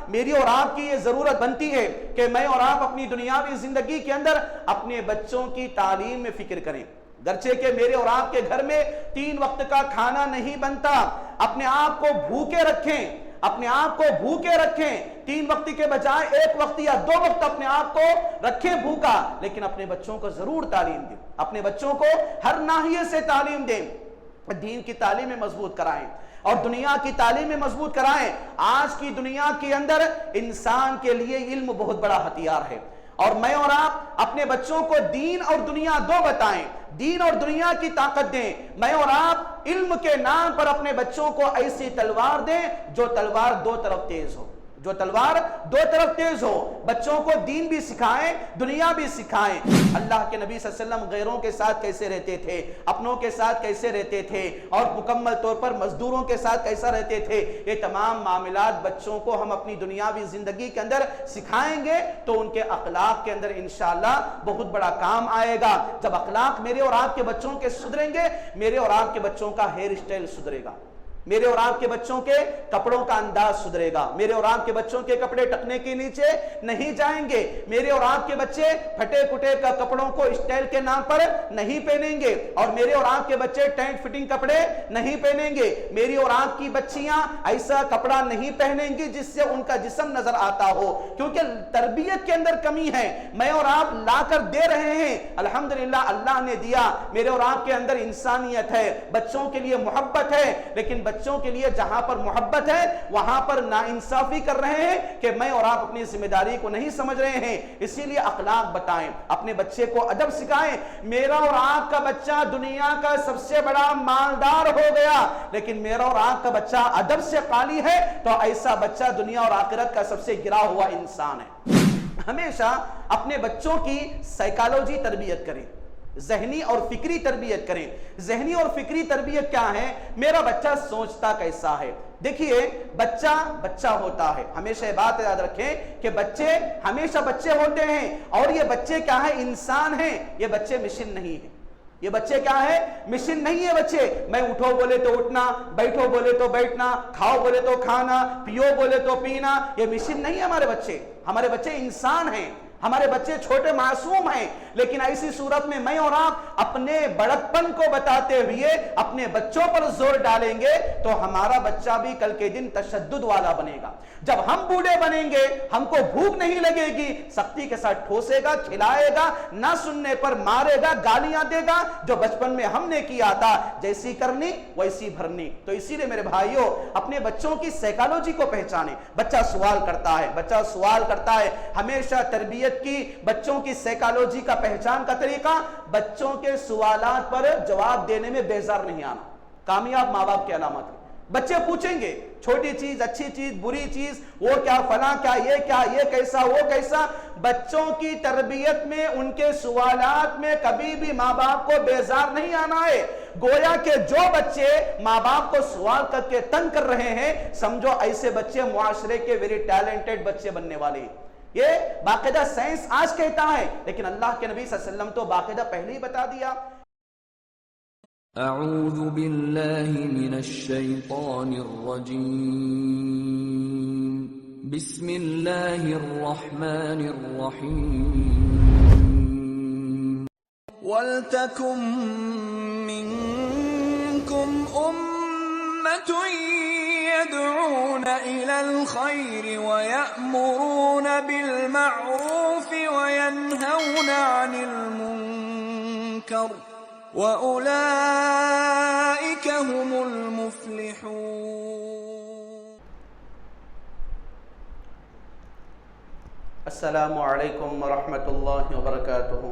میری اور آپ کی یہ ضرورت بنتی ہے کہ میں اور آپ اپنی دنیاوی زندگی کے اندر اپنے بچوں کی تعلیم میں فکر کریں. گرچہ کہ میرے اور آپ کے گھر میں 3 وقت کا کھانا نہیں بنتا، اپنے آپ کو بھوکے رکھیں، اپنے آپ کو بھوکے رکھیں. 3 وقت کے بجائے 1 وقت یا 2 وقت اپنے آپ کو رکھیں بھوکا، لیکن اپنے بچوں کو ضرور تعلیم دیں، اپنے بچوں کو ہر ناحیے سے تعلیم دیں. دین کی تعلیم میں مضبوط کرائیں اور دنیا کی تعلیم میں مضبوط کرائیں. آج کی دنیا کے اندر انسان کے لیے علم بہت بڑا ہتھیار ہے، اور میں اور آپ اپنے بچوں کو دین اور دنیا دو بتائیں، دین اور دنیا کی طاقت دیں. میں اور آپ علم کے نام پر اپنے بچوں کو ایسی تلوار دیں جو تلوار 2 طرف تیز ہو، جو تلوار 2 طرف تیز ہو. بچوں کو دین بھی سکھائیں، دنیا بھی سکھائیں. اللہ کے نبی صلی اللہ علیہ وسلم غیروں کے ساتھ کیسے رہتے تھے، اپنوں کے ساتھ کیسے رہتے تھے، اور مکمل طور پر مزدوروں کے ساتھ کیسا رہتے تھے، یہ تمام معاملات بچوں کو ہم اپنی دنیاوی زندگی کے اندر سکھائیں گے تو ان کے اخلاق کے اندر انشاءاللہ بہت بڑا کام آئے گا. جب اخلاق میرے اور آپ کے بچوں کے سدھریں گے، میرے اور آپ کے بچوں کا ہیئر اسٹائل سدھرے گا، میرے اور آپ کے بچوں کے کپڑوں کا انداز سدھرے گا، میرے اور آپ کے بچوں کے کپڑے ٹکنے کے نیچے نہیں جائیں گے، میرے اور آپ کے بچے پھٹے پھٹے کا کپڑوں کو اسٹائل کے نام پر نہیں پہنیں گے، اور میرے اور آپ کے بچے ٹائٹ فٹنگ کپڑے نہیں پہنیں گے. میری اور آپ کی بچیاں ایسا کپڑا نہیں پہنیں گی جس سے ان کا جسم نظر آتا ہو، کیونکہ تربیت کے اندر کمی ہے. میں اور آپ لا کر دے رہے ہیں، الحمدللہ اللہ نے دیا. میرے اور آپ کے اندر انسانیت ہے، بچوں کے لیے محبت ہے، لیکن بچوں کے لیے جہاں پر محبت ہے وہاں پر ناانصافی کر رہے ہیں کہ میں اور آپ اپنی ذمہ داری کو نہیں سمجھ رہے ہیں. اسی لیے اخلاق بتائیں، اپنے بچے کو ادب سکھائیں. میرا اور آپ کا بچہ دنیا کا سب سے بڑا مالدار ہو گیا، لیکن میرا اور آپ کا بچہ ادب سے خالی ہے تو ایسا بچہ دنیا اور آخرت کا سب سے گرا ہوا انسان ہے. ہمیشہ اپنے بچوں کی سائیکالوجی تربیت کریں، ذہنی اور فکری تربیت کریں. ذہنی اور فکری تربیت کیا ہے؟ میرا بچہ سوچتا کیسا ہے. دیکھیے بچہ ہوتا ہے، ہمیشہ یہ بات یاد رکھیں کہ بچے ہمیشہ بچے ہوتے ہیں، اور یہ بچے کیا ہے؟ انسان ہیں. یہ بچے مشین نہیں ہیں. یہ بچے کیا ہے؟ مشین نہیں ہے. بچے میں اٹھو بولے تو اٹھنا، بیٹھو بولے تو بیٹھنا، کھاؤ بولے تو کھانا، پیو بولے تو پینا. یہ مشین نہیں ہے ہمارے بچے. ہمارے بچے انسان ہیں، ہمارے بچے چھوٹے معصوم ہیں. لیکن ایسی صورت میں میں اور آپ اپنے بڑکپن کو بتاتے ہوئے اپنے بچوں پر زور ڈالیں گے تو ہمارا بچہ بھی کل کے دن تشدد والا بنے گا. جب ہم بوڑھے بنیں گے، ہم کو بھوک نہیں لگے گی، سختی کے ساتھ ٹھوسے گا، کھلائے گا، نہ سننے پر مارے گا، گالیاں دے گا، جو بچپن میں ہم نے کیا تھا جیسی کرنی ویسی بھرنی. تو اسی لیے میرے بھائیوں اپنے بچوں کی سائیکالوجی کو پہچانیں. بچہ سوال کرتا ہے، بچہ سوال کرتا ہے. ہمیشہ تربیت کی بچوں کی سائیکالوجی کا پہچان کا طریقہ بچوں کے سوالات پر جواب دینے میں بیزار نہیں آنا. کامیاب ماں باپ کی علامت ہے. بچے پوچھیں گے چھوٹی چیز، اچھی چیز، بری چیز، وہ کیا فلاں کیا، یہ کیسا، وہ کیسا. بچوں کی تربیت میں ان کے سوالات میں کبھی بھی ماں باپ کو بیزار نہیں آنا ہے. گویا کہ جو بچے ماں باپ کو سوال کر کے تنگ کر رہے ہیں، سمجھو ایسے بچے معاشرے کے ویری ٹیلنٹڈ بچے بننے والے ہیں. یہ باقاعدہ سائنس آج کہتا ہے، لیکن اللہ کے نبی صلی اللہ علیہ وسلم تو باقاعدہ پہلے ہی بتا دیا. اعوذ باللہ من الشیطان الرجیم. بسم اللہ الرحمن الرحیم. وَلْتَكُن مِّنكُمْ أُمَّةٌ يَدْعُونَ إِلَى الْخَيْرِ وَيَأْمُرُونَ بِالْمَعْرُوفِ وَيَنْهَوْنَ عَنِ الْمُنكَرِ وَأُولَئِكَ هُمُ الْمُفْلِحُونَ. السلام علیکم ورحمۃ اللہ وبرکاتہ.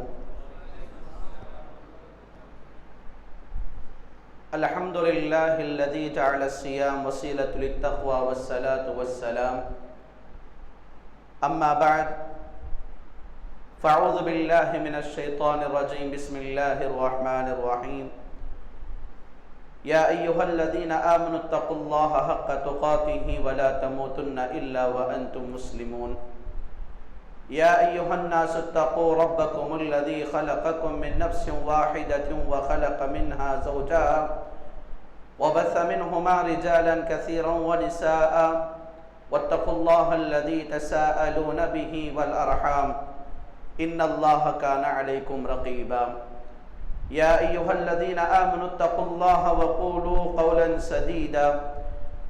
الحمد للہ الذی جعل الصیام وسیلۃ للتقوی والصلاۃ والسلام. اما بعد فاعوذ باللہ من الشیطان الرجیم. بسم اللہ الرحمن الرحیم. یا ایہا الذین آمنوا اتقوا اللہ حق تقاتہ ولا تموتن الا وانتم مسلمون. یا ایہا الناس اتقوا ربکم الذی خلقکم من نفس واحدۃ وخلق منها زوجها وبث منهما رجالا كثيرا ونساء واتقوا الله الذي تساءلون به والأرحام إن الله كان عليكم رقيبا يا أيها الذين آمنوا اتقوا الله وقولوا قولا سديدا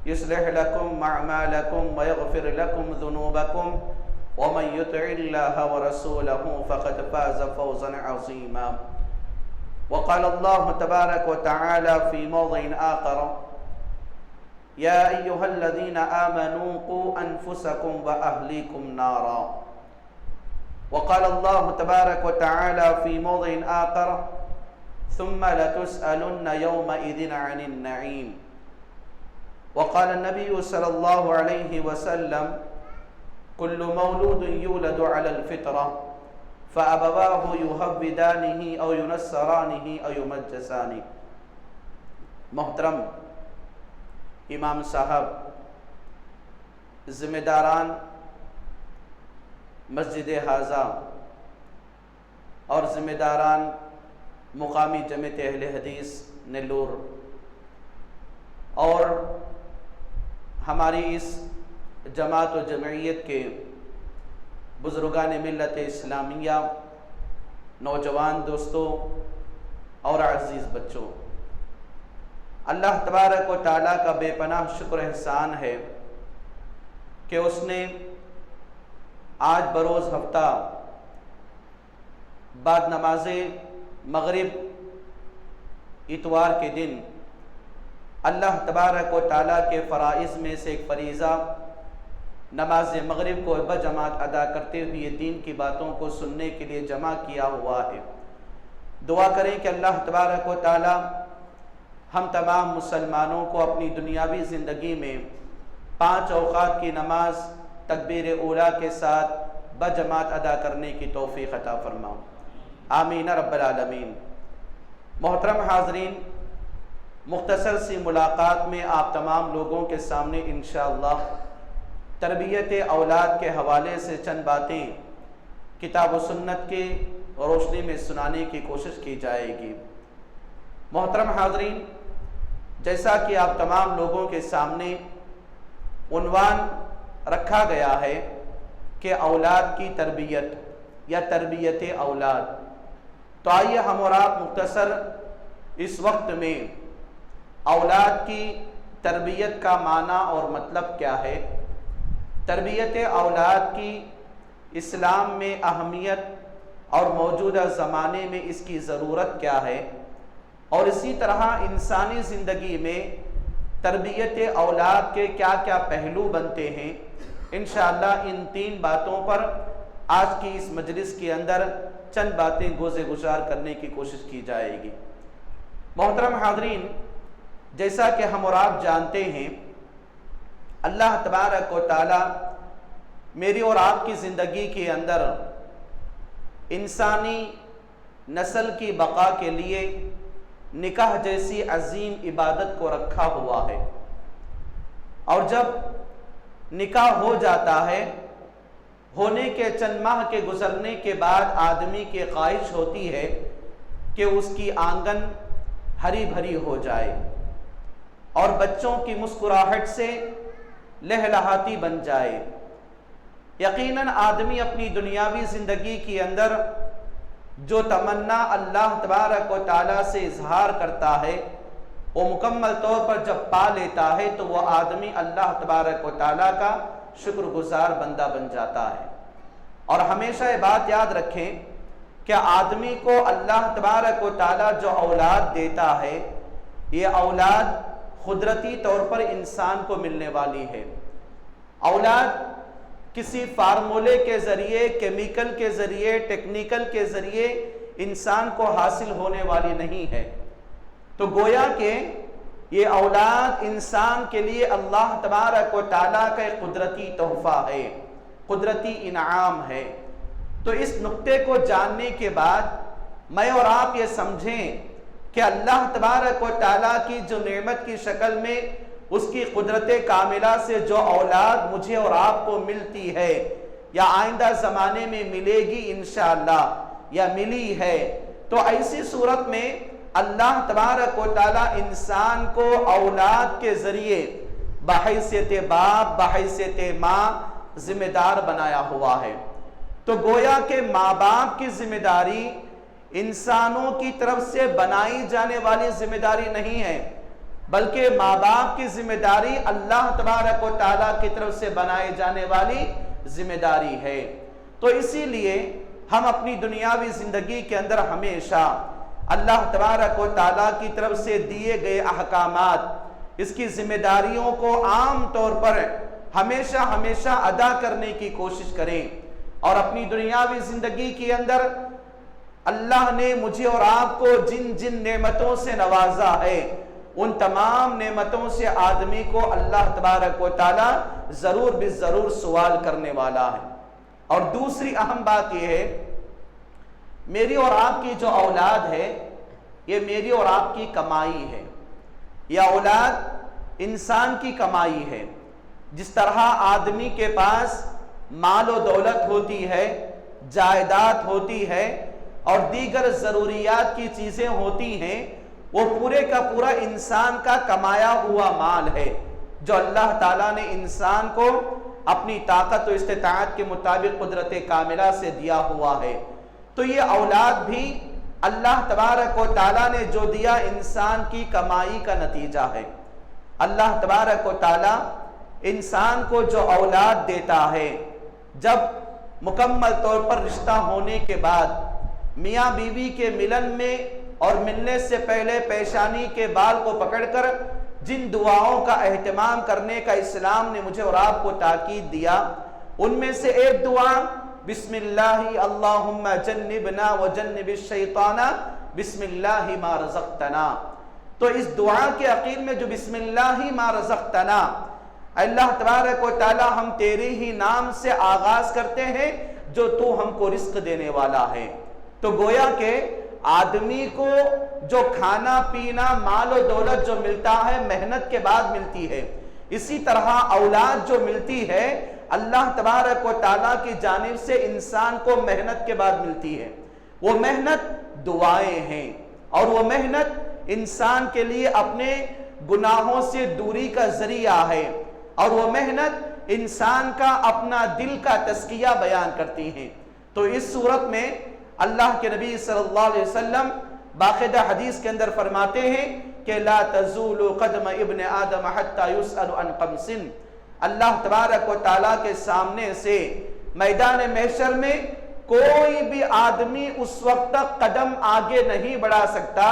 يصلح لكم أعمالكم ويغفر لكم ذنوبكم ومن يطع الله ورسوله فقد فاز فوزا عظيما وقال الله تبارك وتعالى في موضع آخر يا أيها الذين آمنوا قوا أنفسكم وأهليكم نارا وقال الله تبارك وتعالى في موضع آخر ثم لتسألن يومئذ عن النعيم وقال النبي صلى الله عليه وسلم كل مولود يولد على الفطرة فأبواه يهودانه أو ينصرانه أو يمجسانه. محترم امام صاحب، ذمہ داران مسجد حاضہ اور ذمہ داران مقامی جمعیت اہل حدیث نیلور اور ہماری اس جماعت و جمعیت کے بزرگان ملت اسلامیہ، نوجوان دوستوں اور عزیز بچوں، اللہ تبارک و تعالیٰ کا بے پناہ شکر احسان ہے کہ اس نے آج بروز ہفتہ بعد نماز مغرب اتوار کے دن اللہ تبارک و تعالیٰ کے فرائض میں سے ایک فریضہ نماز مغرب کو بجماعت ادا کرتے ہوئے دین کی باتوں کو سننے کے لیے جمع کیا ہوا ہے۔ دعا کریں کہ اللہ تبارک و تعالیٰ ہم تمام مسلمانوں کو اپنی دنیاوی زندگی میں 5 اوقات کی نماز تکبیر اولیٰ کے ساتھ بجماعت ادا کرنے کی توفیق عطا فرماؤ، آمین رب العالمین۔ محترم حاضرین، مختصر سی ملاقات میں آپ تمام لوگوں کے سامنے انشاءاللہ تربیت اولاد کے حوالے سے چند باتیں کتاب و سنت کے روشنی میں سنانے کی کوشش کی جائے گی۔ محترم حاضرین، جیسا کہ آپ تمام لوگوں کے سامنے عنوان رکھا گیا ہے کہ اولاد کی تربیت یا تربیت اولاد، تو آئیے ہم اور آپ مختصر اس وقت میں اولاد کی تربیت کا معنی اور مطلب کیا ہے، تربیت اولاد کی اسلام میں اہمیت اور موجودہ زمانے میں اس کی ضرورت کیا ہے، اور اسی طرح انسانی زندگی میں تربیت اولاد کے کیا کیا پہلو بنتے ہیں، انشاءاللہ ان 3 باتوں پر آج کی اس مجلس کے اندر چند باتیں گوزے گزار کرنے کی کوشش کی جائے گی۔ محترم حاضرین، جیسا کہ ہم اور آپ جانتے ہیں، اللہ تبارک و تعالی میری اور آپ کی زندگی کے اندر انسانی نسل کی بقا کے لیے نکاح جیسی عظیم عبادت کو رکھا ہوا ہے، اور جب نکاح ہو جاتا ہے، ہونے کے چند ماہ کے گزرنے کے بعد آدمی کی خواہش ہوتی ہے کہ اس کی آنگن ہری بھری ہو جائے اور بچوں کی مسکراہٹ سے لہلہاتی بن جائے۔ یقیناً آدمی اپنی دنیاوی زندگی کے اندر جو تمنا اللہ تبارک و تعالیٰ سے اظہار کرتا ہے، وہ مکمل طور پر جب پا لیتا ہے تو وہ آدمی اللہ تبارک و تعالیٰ کا شکر گزار بندہ بن جاتا ہے۔ اور ہمیشہ یہ بات یاد رکھیں کہ آدمی کو اللہ تبارک و تعالیٰ جو اولاد دیتا ہے، یہ اولاد قدرتی طور پر انسان کو ملنے والی ہے۔ اولاد کسی فارمولے کے ذریعے، کیمیکل کے ذریعے، ٹیکنیکل کے ذریعے انسان کو حاصل ہونے والی نہیں ہے۔ تو گویا کہ یہ اولاد انسان کے لیے اللہ تبارک و تعالیٰ کا ایک قدرتی تحفہ ہے، قدرتی انعام ہے۔ تو اس نقطے کو جاننے کے بعد میں اور آپ یہ سمجھیں کہ اللہ تبارک و تعالیٰ کی جو نعمت کی شکل میں اس کی قدرت کاملہ سے جو اولاد مجھے اور آپ کو ملتی ہے یا آئندہ زمانے میں ملے گی انشاءاللہ یا ملی ہے، تو ایسی صورت میں اللہ تبارک و تعالیٰ انسان کو اولاد کے ذریعے بحیثیت باپ بحیثیت ماں ذمہ دار بنایا ہوا ہے۔ تو گویا کہ ماں باپ کی ذمہ داری انسانوں کی طرف سے بنائی جانے والی ذمہ داری نہیں ہے، بلکہ ماں باپ کی ذمہ داری اللہ تبارک و تعالیٰ کی طرف سے بنائے جانے والی ذمہ داری ہے۔ تو اسی لیے ہم اپنی دنیاوی زندگی کے اندر ہمیشہ اللہ تبارک و تعالیٰ کی طرف سے دیے گئے احکامات، اس کی ذمہ داریوں کو عام طور پر ہمیشہ ادا کرنے کی کوشش کریں، اور اپنی دنیاوی زندگی کے اندر اللہ نے مجھے اور آپ کو جن جن نعمتوں سے نوازا ہے، ان تمام نعمتوں سے آدمی کو اللہ تبارک و تعالیٰ ضرور بالضرور سوال کرنے والا ہے۔ اور دوسری اہم بات یہ ہے، میری اور آپ کی جو اولاد ہے یہ میری اور آپ کی کمائی ہے، یہ اولاد انسان کی کمائی ہے۔ جس طرح آدمی کے پاس مال و دولت ہوتی ہے، جائیداد ہوتی ہے اور دیگر ضروریات کی چیزیں ہوتی ہیں، وہ پورے کا پورا انسان کا کمایا ہوا مال ہے جو اللہ تعالیٰ نے انسان کو اپنی طاقت و استطاعت کے مطابق قدرت کاملہ سے دیا ہوا ہے۔ تو یہ اولاد بھی اللہ تبارک و تعالیٰ نے جو دیا انسان کی کمائی کا نتیجہ ہے۔ اللہ تبارک و تعالیٰ انسان کو جو اولاد دیتا ہے، جب مکمل طور پر رشتہ ہونے کے بعد میاں بیوی کے ملن میں اور ملنے سے پہلے پیشانی کے بال کو پکڑ کر جن دعاؤں کا اہتمام کرنے کا اسلام نے مجھے اور آپ کو تاکید دیا، ان میں سے ایک دعا بسم اللہ اللہم جنبنا وجنب الشیطان بسم اللہ ما رزقتنا۔ تو اس دعا کے عقیل میں جو بسم اللہ ما رزقتنا، اللہ تبارک و تعالی ہم تیرے ہی نام سے آغاز کرتے ہیں جو تو ہم کو رزق دینے والا ہے۔ تو گویا کہ آدمی کو جو کھانا پینا مال و دولت جو ملتا ہے محنت کے بعد ملتی ہے، اسی طرح اولاد جو ملتی ہے اللہ تبارک و تعالیٰ کی جانب سے انسان کو محنت کے بعد ملتی ہے۔ وہ محنت دعائیں ہیں، اور وہ محنت انسان کے لیے اپنے گناہوں سے دوری کا ذریعہ ہے، اور وہ محنت انسان کا اپنا دل کا تزکیہ بیان کرتی ہیں۔ تو اس صورت میں اللہ کے نبی صلی اللہ علیہ وسلم باقاعدہ حدیث کے اندر فرماتے ہیں کہ لا تزول قدم ابن آدم حتی یسأل عن خمس۔ اللہ تبارک و تعالیٰ کے سامنے سے میدان محشر میں کوئی بھی آدمی اس وقت تک قدم آگے نہیں بڑھا سکتا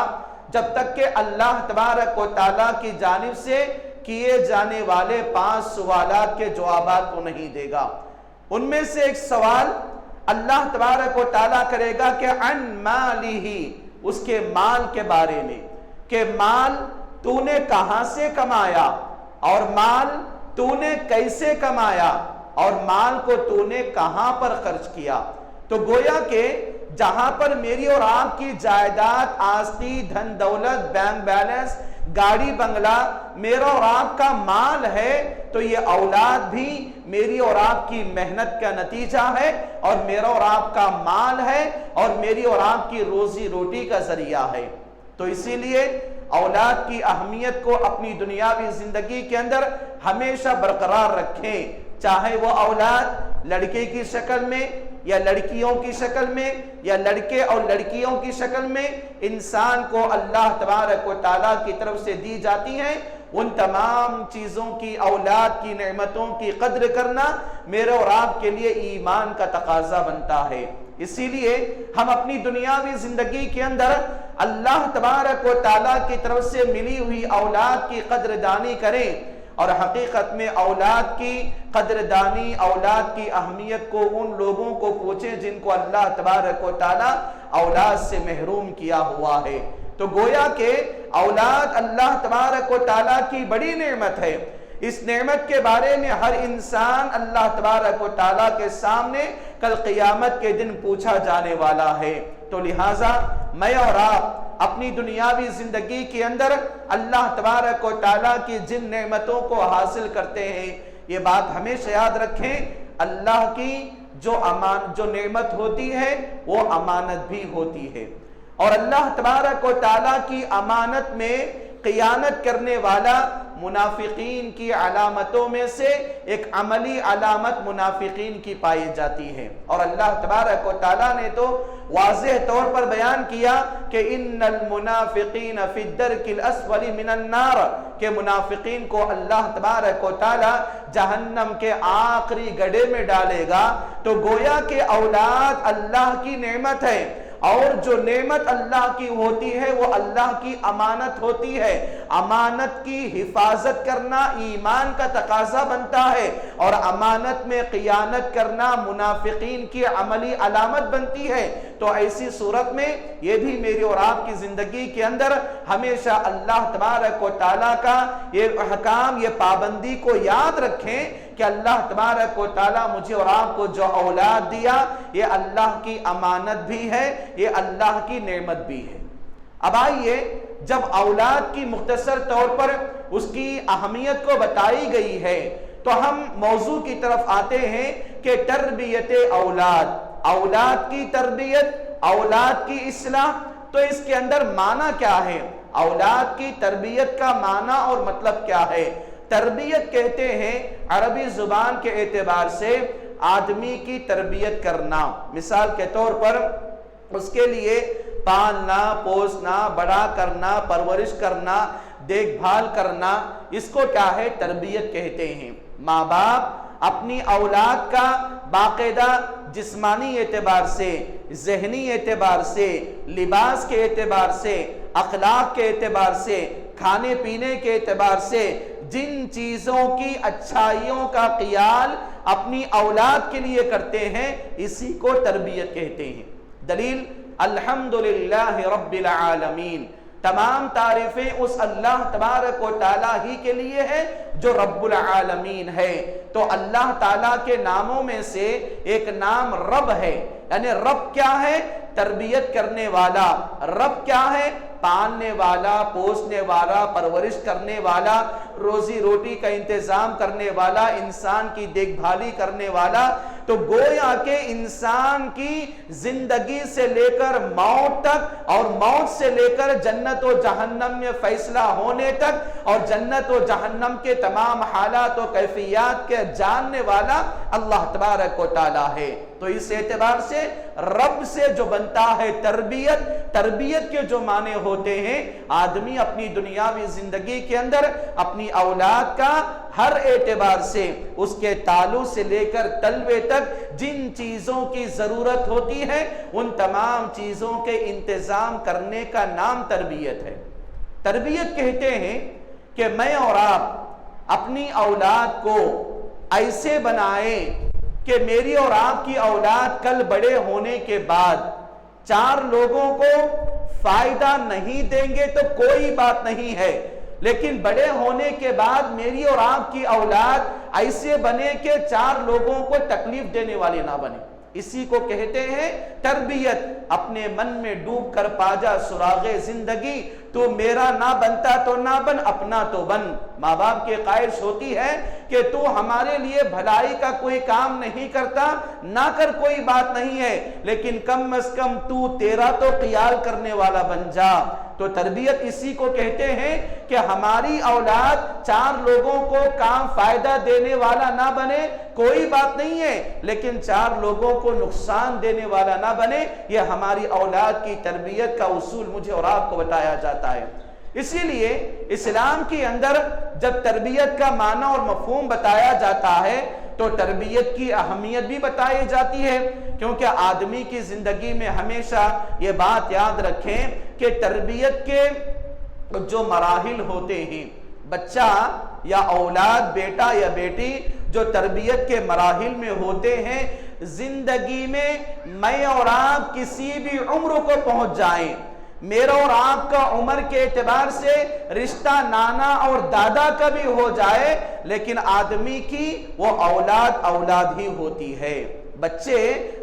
جب تک کہ اللہ تبارک و تعالیٰ کی جانب سے کیے جانے والے 5 سوالات کے جوابات کو نہیں دے گا۔ ان میں سے ایک سوال اللہ تبارک و تعالیٰ کرے گا کہ عن مالہ، اس کے مال کے بارے میں، کہ مال تو نے کہاں سے کمایا، اور مال تو نے کیسے کمایا، اور مال کو تو نے کہاں پر خرچ کیا۔ تو گویا کہ جہاں پر میری اور آپ کی جائیداد، آستی، دھن دولت، بینک بیلنس، گاڑی بنگلہ میرا اور آپ کا مال ہے، تو یہ اولاد بھی میری اور آپ کی محنت کا نتیجہ ہے، اور میرا اور آپ کا مال ہے، اور میری اور آپ کی روزی روٹی کا ذریعہ ہے۔ تو اسی لیے اولاد کی اہمیت کو اپنی دنیاوی زندگی کے اندر ہمیشہ برقرار رکھیں، چاہے وہ اولاد لڑکے کی شکل میں یا لڑکیوں کی شکل میں یا لڑکے اور لڑکیوں کی شکل میں انسان کو اللہ تبارک و تعالیٰ کی طرف سے دی جاتی ہیں، ان تمام چیزوں کی، اولاد کی نعمتوں کی قدر کرنا میرے اور آپ کے لیے ایمان کا تقاضا بنتا ہے۔ اسی لیے ہم اپنی دنیاوی زندگی کے اندر اللہ تبارک و تعالیٰ کی طرف سے ملی ہوئی اولاد کی قدر دانی کریں، اور حقیقت میں اولاد کی قدردانی، اولاد کی اہمیت کو ان لوگوں کو پوچھیں جن کو اللہ تبارک و تعالیٰ اولاد سے محروم کیا ہوا ہے۔ تو گویا کہ اولاد اللہ تبارک و تعالیٰ کی بڑی نعمت ہے۔ اس نعمت کے بارے میں ہر انسان اللہ تبارک و تعالیٰ کے سامنے کل قیامت کے دن پوچھا جانے والا ہے۔ تو لہٰذا میں اور آپ اپنی دنیاوی زندگی کے اندر اللہ تبارک و تعالیٰ کی جن نعمتوں کو حاصل کرتے ہیں، یہ بات ہمیشہ یاد رکھیں، اللہ کی جو نعمت ہوتی ہے وہ امانت بھی ہوتی ہے، اور اللہ تبارک و تعالیٰ کی امانت میں خیانت کرنے والا منافقین کی علامتوں میں سے ایک عملی علامت منافقین کی پائی جاتی ہے، اور اللہ تبارک و تعالیٰ نے تو واضح طور پر بیان کیا کہ ان المنافقین فی الدرک الاسفل من النار، کہ منافقین کو اللہ تبارک و تعالیٰ جہنم کے آخری گڑھے میں ڈالے گا۔ تو گویا کہ اولاد اللہ کی نعمت ہے، اور جو نعمت اللہ کی ہوتی ہے وہ اللہ کی امانت ہوتی ہے۔ امانت کی حفاظت کرنا ایمان کا تقاضا بنتا ہے، اور امانت میں خیانت کرنا منافقین کی عملی علامت بنتی ہے۔ تو ایسی صورت میں یہ بھی میری اور آپ کی زندگی کے اندر ہمیشہ اللہ تبارک و تعالیٰ کا یہ احکام، یہ پابندی کو یاد رکھیں کہ اللہ تبارک و تعالیٰ مجھے اور آپ کو جو اولاد دیا یہ اللہ کی امانت بھی ہے، یہ اللہ کی نعمت بھی ہے۔ اب آئیے، جب اولاد کی مختصر طور پر اس کی اہمیت کو بتائی گئی ہے تو ہم موضوع کی طرف آتے ہیں کہ تربیت اولاد، اولاد کی تربیت، اولاد کی اصلاح، تو اس کے اندر معنی کیا ہے؟ اولاد کی تربیت کا معنی اور مطلب کیا ہے؟ تربیت کہتے ہیں عربی زبان کے اعتبار سے آدمی کی تربیت کرنا۔ مثال کے طور پر اس کے لیے پالنا، پوسنا، بڑا کرنا، پرورش کرنا، دیکھ بھال کرنا، اس کو کیا ہے؟ تربیت کہتے ہیں۔ ماں باپ اپنی اولاد کا باقاعدہ جسمانی اعتبار سے، ذہنی اعتبار سے، لباس کے اعتبار سے، اخلاق کے اعتبار سے، کھانے پینے کے اعتبار سے جن چیزوں کی اچھائیوں کا خیال اپنی اولاد کے لیے کرتے ہیں اسی کو تربیت کہتے ہیں۔ دلیل الحمدللہ رب العالمین، تمام تعریفیں اس اللہ تبارک و تعالیٰ ہی کے لیے ہے جو رب العالمین ہے۔ تو اللہ تعالیٰ کے ناموں میں سے ایک نام رب ہے، یعنی رب کیا ہے؟ تربیت کرنے والا۔ رب کیا ہے؟ پالنے والا، پوسنے والا، پرورش کرنے والا، روزی روٹی کا انتظام کرنے والا، انسان کی دیکھ بھالی کرنے والا۔ تو گویا کہ انسان کی زندگی سے لے کر موت تک، اور موت سے لے کر جنت و جہنم میں فیصلہ ہونے تک، اور جنت و جہنم کے تمام حالات و کیفیات کے جاننے والا اللہ تبارک و تعالیٰ ہے۔ تو اس اعتبار سے رب سے جو بنتا ہے تربیت، تربیت کے جو معنی ہوتے ہیں، آدمی اپنی دنیاوی زندگی کے اندر اپنی اولاد کا ہر اعتبار سے، اس کے تعلق سے لے کر تلوے تک جن چیزوں کی ضرورت ہوتی ہے ان تمام چیزوں کے انتظام کرنے کا نام تربیت ہے۔ تربیت کہتے ہیں کہ میں اور آپ اپنی اولاد کو ایسے بنائیں کہ میری اور آپ کی اولاد کل بڑے ہونے کے بعد چار لوگوں کو فائدہ نہیں دیں گے تو کوئی بات نہیں ہے، لیکن بڑے ہونے کے بعد میری اور آپ کی اولاد ایسے بنے کہ چار لوگوں کو تکلیف دینے والے نہ بنے۔ اسی کو کہتے ہیں تربیت۔ اپنے من میں ڈوب کر پا جا سراغ زندگی، تو میرا نہ بنتا تو نہ بن، اپنا تو بن۔ ماں باپ کی خواہش ہوتی ہے کہ تو ہمارے لیے بھلائی کا کوئی کام نہیں کرتا، نہ کر، کوئی بات نہیں ہے، لیکن کم از کم تو تیرا تو خیال کرنے والا بن جا۔ تو تربیت اسی کو کہتے ہیں کہ ہماری اولاد چار لوگوں کو کام فائدہ دینے والا نہ بنے، کوئی بات نہیں ہے، لیکن چار لوگوں کو نقصان دینے والا نہ بنے۔ یہ ہماری اولاد کی تربیت کا اصول مجھے اور آپ کو بتایا جاتا ہے۔ اسی لیے اسلام کے اندر جب تربیت کا معنی اور مفہوم بتایا جاتا ہے تو تربیت کی اہمیت بھی بتائی جاتی ہے، کیونکہ آدمی کی زندگی میں ہمیشہ یہ بات یاد رکھیں کہ تربیت کے جو مراحل ہوتے ہیں، بچہ یا اولاد، بیٹا یا بیٹی جو تربیت کے مراحل میں ہوتے ہیں، زندگی میں میں اور آپ کسی بھی عمر کو پہنچ جائیں، میرا اور آپ کا عمر کے اعتبار سے رشتہ نانا اور دادا کا بھی ہو جائے، لیکن آدمی کی وہ اولاد اولاد ہی ہوتی ہے۔ بچے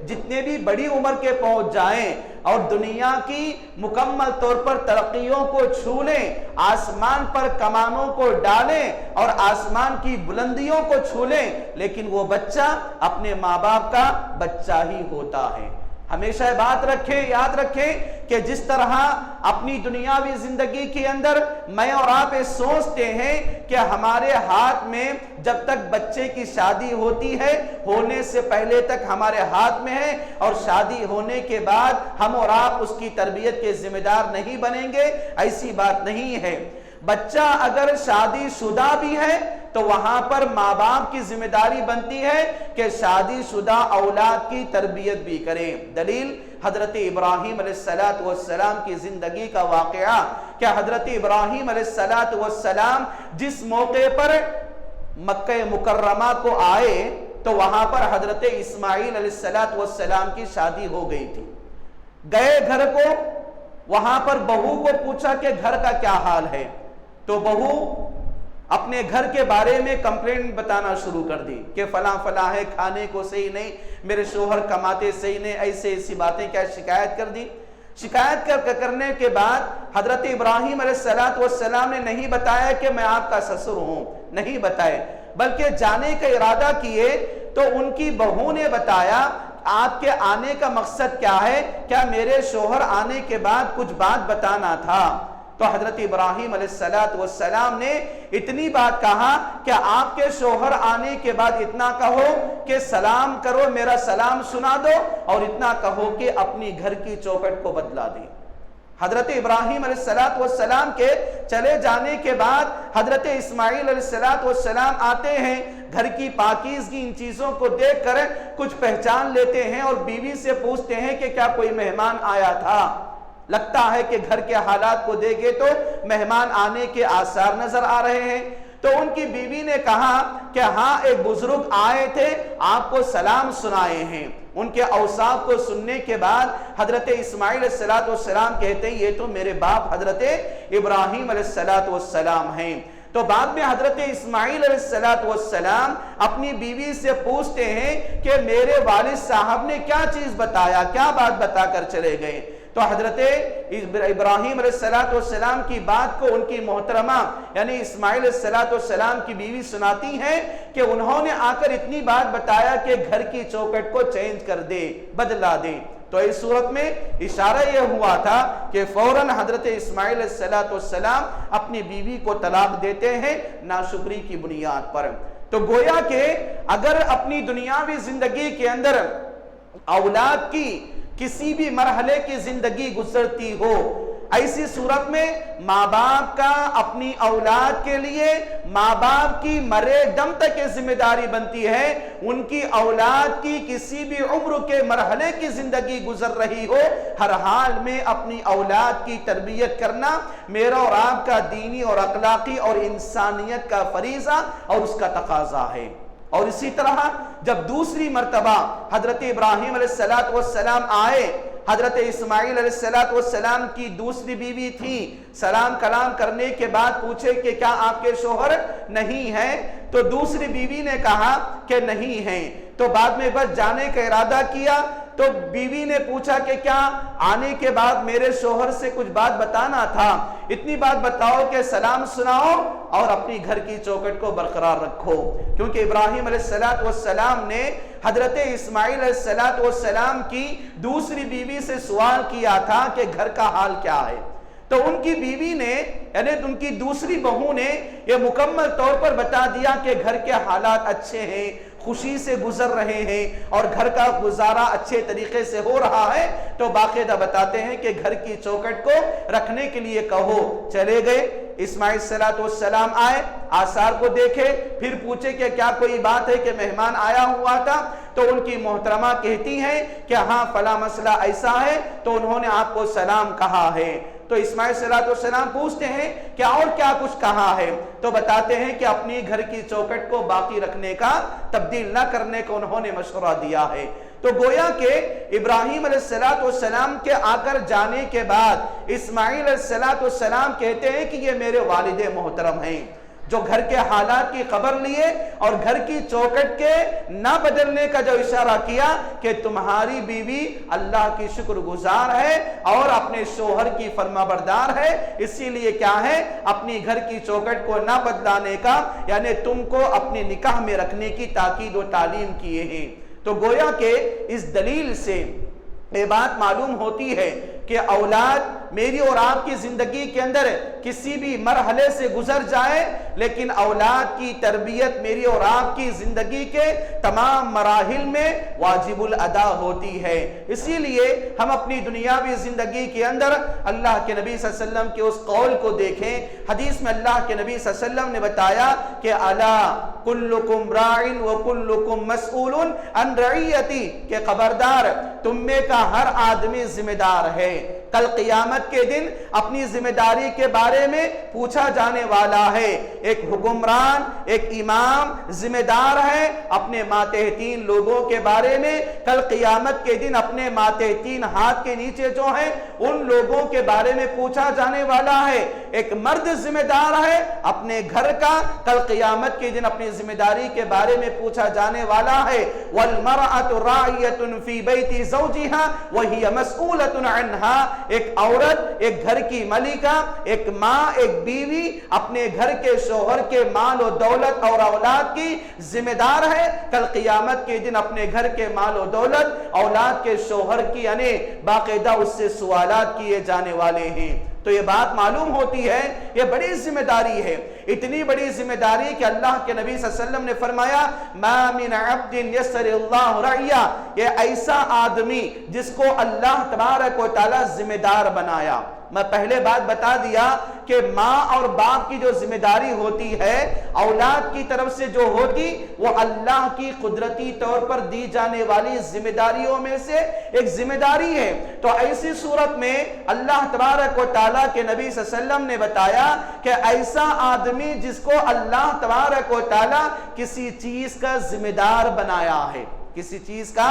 جتنے بھی بڑی عمر کے پہنچ جائیں اور دنیا کی مکمل طور پر ترقیوں کو چھو لیں، آسمان پر کمانوں کو ڈالیں اور آسمان کی بلندیوں کو چھو لیں، لیکن وہ بچہ اپنے ماں باپ کا بچہ ہی ہوتا ہے۔ ہمیشہ بات رکھیں، یاد رکھیں کہ جس طرح اپنی دنیاوی زندگی کے اندر میں اور آپ سوچتے ہیں کہ ہمارے ہاتھ میں جب تک بچے کی شادی ہوتی ہے ہونے سے پہلے تک ہمارے ہاتھ میں ہے، اور شادی ہونے کے بعد ہم اور آپ اس کی تربیت کے ذمہ دار نہیں بنیں گے، ایسی بات نہیں ہے۔ بچہ اگر شادی شدہ بھی ہے تو وہاں پر ماں باپ کی ذمہ داری بنتی ہے کہ شادی شدہ اولاد کی تربیت بھی کریں۔ دلیل حضرت ابراہیم علیہ السلام کی زندگی کا واقعہ، کہ حضرت ابراہیم علیہ السلام جس موقع پر مکہ مکرمہ کو آئے تو وہاں پر حضرت اسماعیل علیہ السلام کی شادی ہو گئی تھی۔ گئے گھر کو، وہاں پر بہو کو پوچھا کہ گھر کا کیا حال ہے، تو بہو اپنے گھر کے بارے میں کمپلین بتانا شروع کر دی کہ فلاں فلاں ہے، کھانے کو صحیح نہیں، میرے شوہر کماتے صحیح نہیں، ایسی باتیں کیا شکایت کر دی۔ شکایت کرنے کے بعد حضرت ابراہیم علیہ السلام نے نہیں بتایا کہ میں آپ کا سسر ہوں، نہیں بتائے، بلکہ جانے کا ارادہ کیے تو ان کی بہو نے بتایا آپ کے آنے کا مقصد کیا ہے، کیا میرے شوہر آنے کے بعد کچھ بات بتانا تھا۔ تو حضرت ابراہیم علیہ السلام نے اتنی بات کہا کہ آپ کے شوہر آنے کے بعد اتنا کہو کہ سلام کرو، میرا سلام سنا دو، اور اتنا کہو کہ اپنی گھر کی چوکھٹ کو بدلا دیں۔ حضرت ابراہیم علیہ السلام کے چلے جانے کے بعد حضرت اسماعیل علیہ السلام آتے ہیں، گھر کی پاکیزگی ان چیزوں کو دیکھ کر کچھ پہچان لیتے ہیں اور بیوی سے پوچھتے ہیں کہ کیا کوئی مہمان آیا تھا۔ لگتا ہے کہ گھر کے حالات کو دیکھے تو مہمان آنے کے آثار نظر آ رہے ہیں۔ تو ان کی بیوی نے کہا کہ ہاں ایک بزرگ آئے تھے، آپ کو سلام سنائے ہیں۔ ان کے اوصاف کو سننے کے بعد حضرت اسماعیل علیہ السلام کہتے ہیں یہ تو میرے باپ حضرت ابراہیم علیہ السلام ہیں۔ تو بعد میں حضرت اسماعیل علیہ السلام اپنی بیوی سے پوچھتے ہیں کہ میرے والد صاحب نے کیا چیز بتایا، کیا بات بتا کر چلے گئے۔ تو حضرت ابراہیم علیہ السلام کی بات کو ان کی محترمہ یعنی اسماعیل علیہ السلام کی بیوی سناتی ہیں کہ انہوں نے آ کر اتنی بات بتایا کہ گھر کی چوکھٹ کو چینج کر دے، بدلا دے۔ تو اس صورت میں اشارہ یہ ہوا تھا کہ فوراً حضرت اسماعیل علیہ السلام اپنی بیوی کو طلاق دیتے ہیں ناشکری کی بنیاد پر۔ تو گویا کہ اگر اپنی دنیاوی زندگی کے اندر اولاد کی کسی بھی مرحلے کی زندگی گزرتی ہو، ایسی صورت میں ماں باپ کا اپنی اولاد کے لیے ماں باپ کی مرے دم تک یہ ذمہ داری بنتی ہے، ان کی اولاد کی کسی بھی عمر کے مرحلے کی زندگی گزر رہی ہو، ہر حال میں اپنی اولاد کی تربیت کرنا میرا اور آپ کا دینی اور اخلاقی اور انسانیت کا فریضہ اور اس کا تقاضا ہے۔ اور اسی طرح جب دوسری مرتبہ حضرت ابراہیم علیہ السلام آئے، حضرت اسماعیل علیہ السلام کی دوسری بیوی تھی، سلام کلام کرنے کے بعد پوچھے کہ کیا آپ کے شوہر نہیں ہیں، تو دوسری بیوی نے کہا کہ نہیں ہیں۔ تو بعد میں بس جانے کا ارادہ کیا تو بیوی نے پوچھا کہ کیا آنے کے بعد میرے شوہر سے کچھ بات بتانا تھا، اتنی بات بتاؤ کہ سلام سناؤ اور اپنی گھر کی چوکھٹ کو برقرار رکھو۔ کیونکہ ابراہیم علیہ السلام نے حضرت اسماعیل علیہ السلام کی دوسری بیوی سے سوال کیا تھا کہ گھر کا حال کیا ہے، تو ان کی بیوی نے یعنی ان کی دوسری بہو نے یہ مکمل طور پر بتا دیا کہ گھر کے حالات اچھے ہیں، خوشی سے گزر رہے ہیں اور گھر کا گزارا اچھے طریقے سے ہو رہا ہے۔ تو باقاعدہ بتاتے ہیں کہ گھر کی چوکھٹ کو رکھنے کے لیے کہو۔ چلے گئے، اسماعیل صلاۃ والسلام آئے، آثار کو دیکھے، پھر پوچھے کہ کیا کوئی بات ہے کہ مہمان آیا ہوا تھا، تو ان کی محترمہ کہتی ہیں کہ ہاں فلاں مسئلہ ایسا ہے، تو انہوں نے آپ کو سلام کہا ہے۔ تو اسماعیل صلاۃ والسلام پوچھتے ہیں کہ اور کیا کچھ کہا ہے، تو بتاتے ہیں کہ اپنی گھر کی چوکھٹ کو باقی رکھنے کا، تبدیل نہ کرنے کا انہوں نے مشورہ دیا ہے۔ تو گویا کہ ابراہیم علیہ السلام کے آ کر جانے کے بعد اسماعیل علیہ السلام کہتے ہیں کہ یہ میرے والد محترم ہیں، جو گھر کے حالات کی خبر لیے اور گھر کی چوکھٹ کے نہ بدلنے کا جو اشارہ کیا کہ تمہاری بیوی اللہ کی شکر گزار ہے اور اپنے شوہر کی فرما بردار ہے، اسی لیے کیا ہے اپنی گھر کی چوکھٹ کو نہ بدلانے کا، یعنی تم کو اپنے نکاح میں رکھنے کی تاکید و تعلیم کیے ہیں۔ تو گویا کہ اس دلیل سے یہ بات معلوم ہوتی ہے کہ اولاد میری اور آپ کی زندگی کے اندر کسی بھی مرحلے سے گزر جائے، لیکن اولاد کی تربیت میری اور آپ کی زندگی کے تمام مراحل میں واجب الادا ہوتی ہے۔ اسی لیے ہم اپنی دنیاوی زندگی کے اندر اللہ کے نبی صلی اللہ علیہ وسلم کے اس قول کو دیکھیں۔ حدیث میں اللہ کے نبی صلی اللہ علیہ وسلم نے بتایا کہ الا کلکم راع وکلکم مسئول عن رعیتی، کہ خبردار تم میں کا ہر آدمی ذمہ دار ہے، کل قیامت کے دن اپنی ذمہ داری کے بارے میں پوچھا جانے والا ہے۔ ایک حکمران، ایک امام ذمہ دار ہے اپنے ماتحتین لوگوں کے بارے میں، کل قیامت کے دن اپنے ماتحتین ہاتھ کے نیچے جو ہیں ان لوگوں کے بارے میں پوچھا جانے والا ہے۔ ایک مرد ذمہ دار ہے اپنے گھر کا، کل قیامت کے دن اپنی ذمہ داری کے بارے میں پوچھا جانے والا ہے۔ وَالْمَرْأَةُ رَاعِيَةٌ فِي بَيْتِ زَوْجِهَا وَهِيَ مَسْئُولَةٌ عَنْهَا، ایک عورت، ایک گھر کی ملکہ، ایک ماں، ایک بیوی اپنے گھر کے شوہر کے مال و دولت اور اولاد کی ذمہ دار ہے، کل قیامت کے دن اپنے گھر کے مال و دولت، اولاد کے شوہر کی یعنی باقاعدہ اس سے سوالات کیے جانے والے ہیں۔ تو یہ بات معلوم ہوتی ہے یہ بڑی ذمہ داری ہے، اتنی بڑی ذمہ داری کہ اللہ کے نبی صلی اللہ علیہ وسلم نے فرمایا ما من عبد یسر اللہ رعیہ، یہ ایسا آدمی جس کو اللہ تبارک و تعالی ذمہ دار بنایا۔ میں پہلے بات بتا دیا کہ ماں اور باپ کی جو ذمہ داری ہوتی ہے اولاد کی طرف سے جو ہوتی وہ اللہ کی قدرتی طور پر دی جانے والی ذمہ داریوں میں سے ایک ذمہ داری ہے۔ تو ایسی صورت میں اللہ تبارک و تعالیٰ کے نبی صلی اللہ علیہ وسلم نے بتایا کہ ایسا آدمی جس کو اللہ تبارک و تعالیٰ کسی چیز کا ذمہ دار بنایا ہے، کسی چیز کا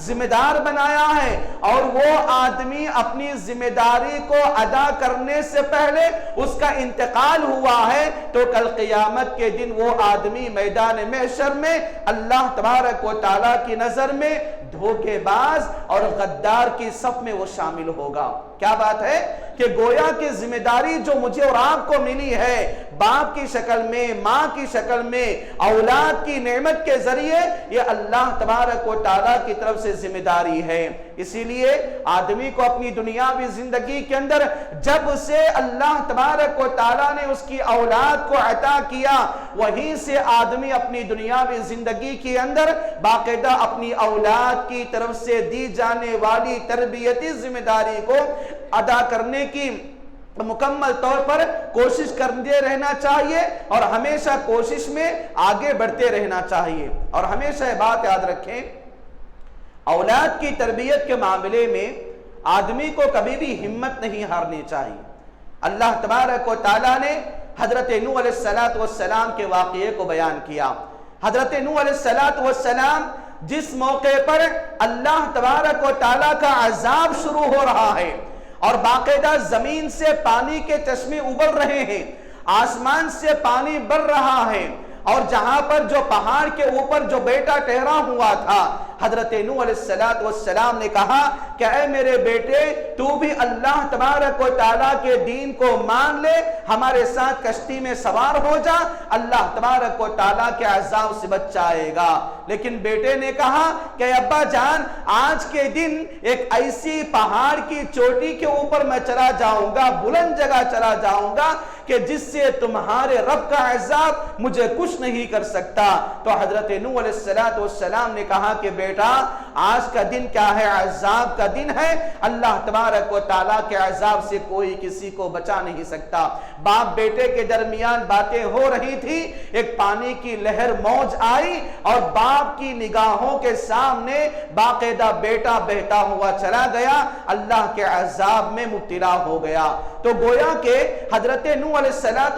ذمہ دار بنایا ہے، اور وہ آدمی اپنی ذمہ داری کو ادا کرنے سے پہلے اس کا انتقال ہوا ہے، تو کل قیامت کے دن وہ آدمی میدان محشر میں اللہ تبارک و تعالیٰ کی نظر میں دھوکے باز اور غدار کی صف میں وہ شامل ہوگا۔ کیا بات ہے کہ گویا کی ذمہ داری جو مجھے اور آپ کو ملی ہے باپ کی شکل میں، ماں کی شکل میں، اولاد کی نعمت کے ذریعے، یہ اللہ تبارک و تعالیٰ کی طرف سے ذمہ داری ہے۔ اسی لیے آدمی کو اپنی دنیاوی زندگی کے اندر جب سے اللہ تبارک و تعالیٰ نے اس کی اولاد کو عطا کیا، وہیں سے آدمی اپنی دنیاوی زندگی کے اندر باقاعدہ اپنی اولاد کی طرف سے دی جانے والی تربیتی ذمہ داری کو ادا کرنے کی مکمل طور پر کوشش کرتے رہنا چاہیے، اور ہمیشہ کوشش میں آگے بڑھتے رہنا چاہیے۔ اور ہمیشہ یہ بات یاد رکھیں، اولاد کی تربیت کے معاملے میں آدمی کو کبھی بھی ہمت نہیں ہارنی چاہیے۔ اللہ تبارک و تعالیٰ نے حضرت نوح علیہ السلام کے واقعے کو بیان کیا۔ حضرت نوح علیہ السلام جس موقع پر اللہ تبارک و تعالیٰ کا عذاب شروع ہو رہا ہے اور باقاعدہ زمین سے پانی کے چشمے ابل رہے ہیں، آسمان سے پانی بر رہا ہے، اور جہاں پر جو پہاڑ کے اوپر جو بیٹا ٹھہرا ہوا تھا، حضرت نوح علیہ السلام نے کہا کہ اے میرے بیٹے تو بھی اللہ تبارک و تعالیٰ کے دین کو مان لے، ہمارے ساتھ کشتی میں سوار ہو جا، اللہ تبارک و تعالیٰ کے عذاب سے بچ جائے گا۔ لیکن بیٹے نے کہا کہ ابا جان آج کے دن ایک ایسی پہاڑ کی چوٹی کے اوپر میں چلا جاؤں گا، بلند جگہ چلا جاؤں گا کہ جس سے تمہارے رب کا عذاب مجھے کچھ نہیں کر سکتا۔ تو حضرت نوح علیہ السلام نے کہا کہ بیٹا آج کا دن کیا ہے؟ عذاب کا دن ہے، اللہ تبارک و تعالیٰ کے عذاب سے کوئی کسی کو بچا نہیں سکتا۔ باپ بیٹے کے درمیان باتیں ہو رہی تھی، ایک پانی کی لہر موج آئی اور باپ کی نگاہوں کے سامنے باقاعدہ بیٹا بہتا ہوا چلا گیا، اللہ کے عذاب میں مبتلا ہو گیا۔ تو گویا کہ حضرت نوح علیہ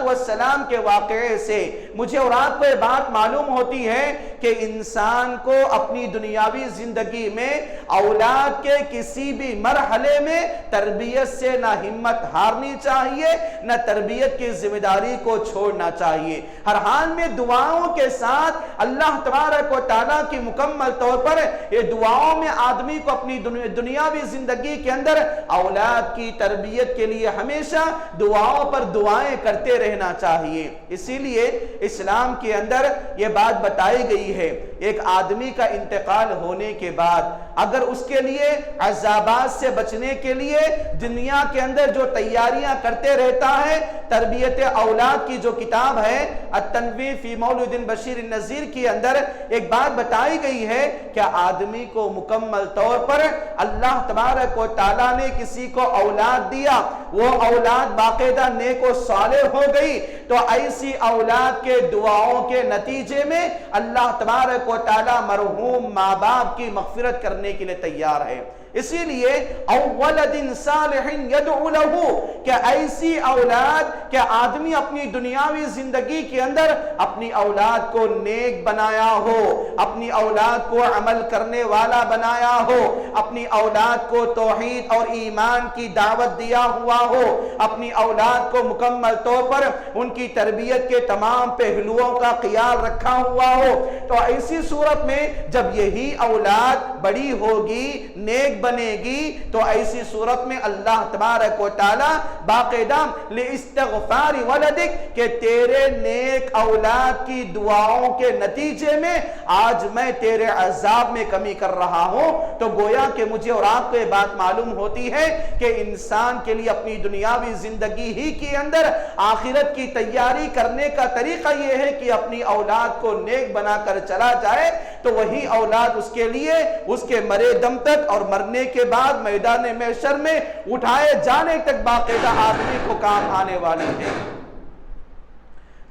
السلام کے واقعے سے مجھے اور آپ کو یہ بات معلوم ہوتی ہے کہ انسان کو اپنی دنیاوی زندگی میں اولاد کے کسی بھی مرحلے میں تربیت سے نہ ہمت ہارنی چاہیے، نہ تربیت کی ذمہ داری کو چھوڑنا چاہیے۔ ہر حال میں دعاؤں کے ساتھ اللہ تبارک و تعالیٰ کی مکمل طور پر یہ دعاؤں میں آدمی کو اپنی دنیاوی زندگی کے اندر اولاد کی تربیت کے لیے ہمیشہ دعاؤں پر دعائیں کرتے رہنا چاہیے۔ اسی لیے اسلام کے اندر یہ بات بتائی گئی ہے، ایک آدمی کا انتقال ہونے کے بعد اگر اس کے لیے عذابات سے بچنے کے لیے دنیا کے اندر جو تیاریاں کرتے رہتا ہے، تربیت اولاد کی جو کتاب ہے التنویر فی مولود بشیر النذیر کے اندر ایک بات بتائی گئی ہے کہ آدمی کو مکمل طور پر اللہ تبارک و تعالیٰ نے کسی کو اولاد دیا، وہ اولاد باقاعدہ نیک و صالح ہو گئی، تو ایسی اولاد کے دعاؤں کے نتیجے میں اللہ تبارک و تعالیٰ مرحوم ماں باپ کی مغفرت کرنے کے لیے تیار ہے۔ اسی لیے اولد صالح یدعو لہو، کہ ایسی اولاد کہ آدمی اپنی دنیاوی زندگی کے اندر اپنی اولاد کو نیک بنایا ہو، اپنی اولاد کو عمل کرنے والا بنایا ہو، اپنی اولاد کو توحید اور ایمان کی دعوت دیا ہوا ہو، اپنی اولاد کو مکمل طور پر ان کی تربیت کے تمام پہلوؤں کا خیال رکھا ہوا ہو، تو ایسی صورت میں جب یہی اولاد بڑی ہوگی، نیک بنے گی، تو ایسی صورت میں اللہ تبارک و تعالی باقاعدہ لاستغفار ولدک، کہ تیرے نیک اولاد کی دعاؤں کے نتیجے میں آج میں تیرے عذاب میں کمی کر رہا ہوں۔ تو گویا کہ مجھے اور آپ کو یہ بات معلوم ہوتی ہے کہ انسان کے لیے اپنی دنیاوی زندگی ہی کے اندر آخرت کی تیاری کرنے کا طریقہ یہ ہے کہ اپنی اولاد کو نیک بنا کر چلا جائے، تو وہی اولاد اس کے لیے اس کے مرے دم تک اور مرنے کے بعد میدان محشر میں اٹھائے جانے تک باقاعدہ آدمی کو کام آنے والی ہے۔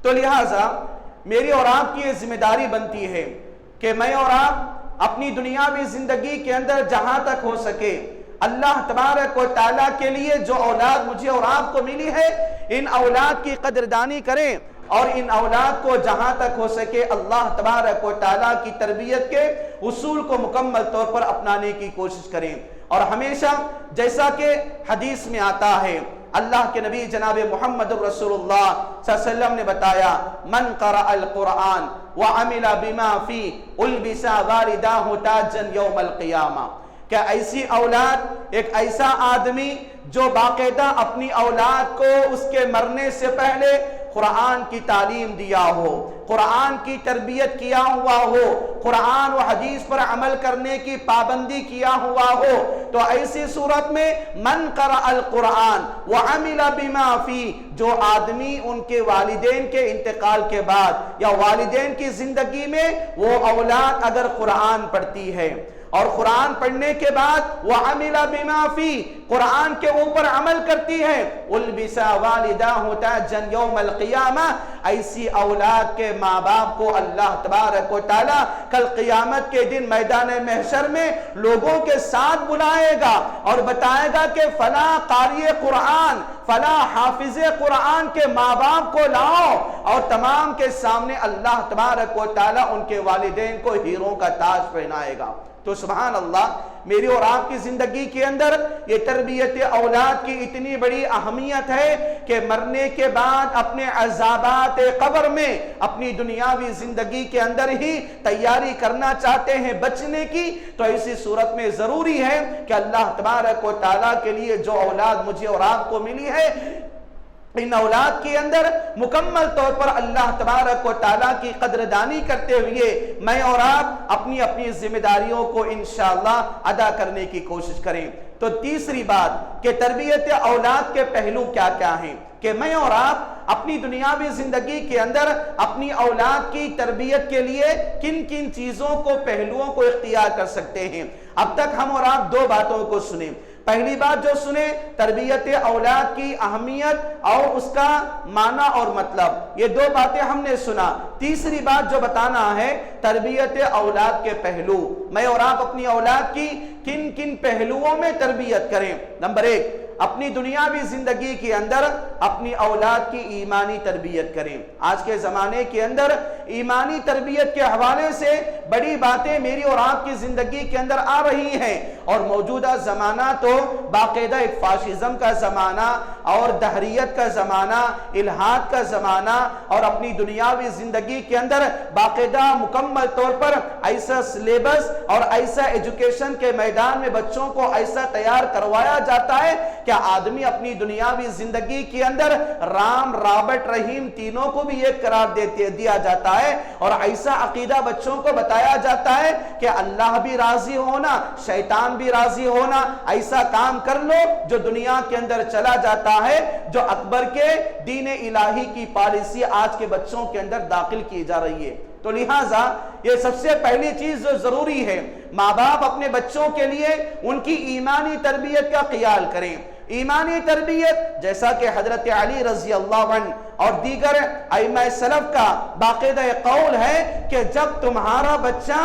تو لہٰذا میری اور آپ کی یہ ذمہ داری بنتی ہے کہ میں اور آپ اپنی دنیاوی زندگی کے اندر جہاں تک ہو سکے اللہ تبارک و تعالیٰ کے لیے جو اولاد مجھے اور آپ کو ملی ہے، ان اولاد کی قدردانی کریں، اور ان اولاد کو جہاں تک ہو سکے اللہ تبارک و تعالیٰ کی تربیت کے اصول کو مکمل طور پر اپنانے کی کوشش کریں۔ اور ہمیشہ جیسا کہ حدیث میں آتا ہے، اللہ کے نبی جناب محمد رسول اللہ صلی اللہ علیہ وسلم نے بتایا، من قرأ القرآن وعمل بما فی البس والداہ تاجا یوم القیامہ، کہ ایسی اولاد، ایک ایسا آدمی جو باقاعدہ اپنی اولاد کو اس کے مرنے سے پہلے قرآن کی تعلیم دیا ہو، قرآن کی تربیت کیا ہوا ہو، قرآن و حدیث پر عمل کرنے کی پابندی کیا ہوا ہو، تو ایسی صورت میں من قرأ القرآن وعمل بما فی، جو آدمی ان کے والدین کے انتقال کے بعد یا والدین کی زندگی میں وہ اولاد اگر قرآن پڑھتی ہے اور قرآن پڑھنے کے بعد وعمل بما فی، قرآن کے اوپر عمل کرتی ہے، البس والداہ تاجا یوم القیامہ، ایسی اولاد کے ماں باپ کو اللہ تبارک و تعالی کل قیامت کے دن میدان محشر میں لوگوں کے ساتھ بلائے گا اور بتائے گا کہ فلاں قاری قرآن، فلاں حافظ قرآن کے ماں باپ کو لاؤ، اور تمام کے سامنے اللہ تبارک و تعالی ان کے والدین کو ہیروں کا تاج پہنائے گا۔ تو سبحان اللہ، میری اور آپ کی زندگی کے اندر یہ تربیت اولاد کی اتنی بڑی اہمیت ہے کہ مرنے کے بعد اپنے عذابات قبر میں اپنی دنیاوی زندگی کے اندر ہی تیاری کرنا چاہتے ہیں بچنے کی، تو ایسی صورت میں ضروری ہے کہ اللہ تبارک و تعالیٰ کے لیے جو اولاد مجھے اور آپ کو ملی ہے، ان اولاد کے اندر مکمل طور پر اللہ تبارک و تعالیٰ کی قدردانی کرتے ہوئے میں اور آپ اپنی اپنی ذمہ داریوں کو انشاءاللہ ادا کرنے کی کوشش کریں۔ تو تیسری بات کہ تربیت اولاد کے پہلو کیا کیا ہیں، کہ میں اور آپ اپنی دنیاوی زندگی کے اندر اپنی اولاد کی تربیت کے لیے کن کن چیزوں کو، پہلوؤں کو اختیار کر سکتے ہیں۔ اب تک ہم اور آپ دو باتوں کو سنیں۔ پہلی بات جو سنیں، تربیت اولاد کی اہمیت اور اس کا معنی اور مطلب، یہ دو باتیں ہم نے سنا۔ تیسری بات جو بتانا ہے، تربیت اولاد کے پہلو، میں اور آپ اپنی اولاد کی کن کن پہلوؤں میں تربیت کریں۔ نمبر ایک، اپنی دنیاوی زندگی کے اندر اپنی اولاد کی ایمانی تربیت کریں۔ آج کے زمانے کے اندر ایمانی تربیت کے حوالے سے بڑی باتیں میری اور آپ کی زندگی کے اندر آ رہی ہیں، اور موجودہ زمانہ تو باقاعدہ ایک فاشزم کا زمانہ اور دہریت کا زمانہ، الحاد کا زمانہ، اور اپنی دنیاوی زندگی کے اندر باقاعدہ مکمل طور پر ایسا سلیبس اور ایسا ایجوکیشن کے میدان میں بچوں کو ایسا تیار کروایا جاتا ہے کہ کہ آدمی اپنی دنیاوی زندگی کے اندر رام، رابٹ، رحیم تینوں کو بھی ایک قرار دیا جاتا ہے، اور ایسا عقیدہ بچوں کو بتایا جاتا ہے کہ اللہ بھی راضی ہونا، شیطان بھی راضی ہونا، ایسا کام کر لو جو دنیا کے اندر چلا جاتا ہے، جو اکبر کے دین الہی کی پالیسی آج کے بچوں کے اندر داخل کی جا رہی ہے۔ تو لہٰذا یہ سب سے پہلی چیز جو ضروری ہے، ماں باپ اپنے بچوں کے لیے ان کی ایمانی تربیت کا خیال کریں۔ ایمانی تربیت جیسا کہ حضرت علی رضی اللہ عنہ اور دیگر ائمہ سلف کا باقاعدہ قول ہے کہ جب تمہارا بچہ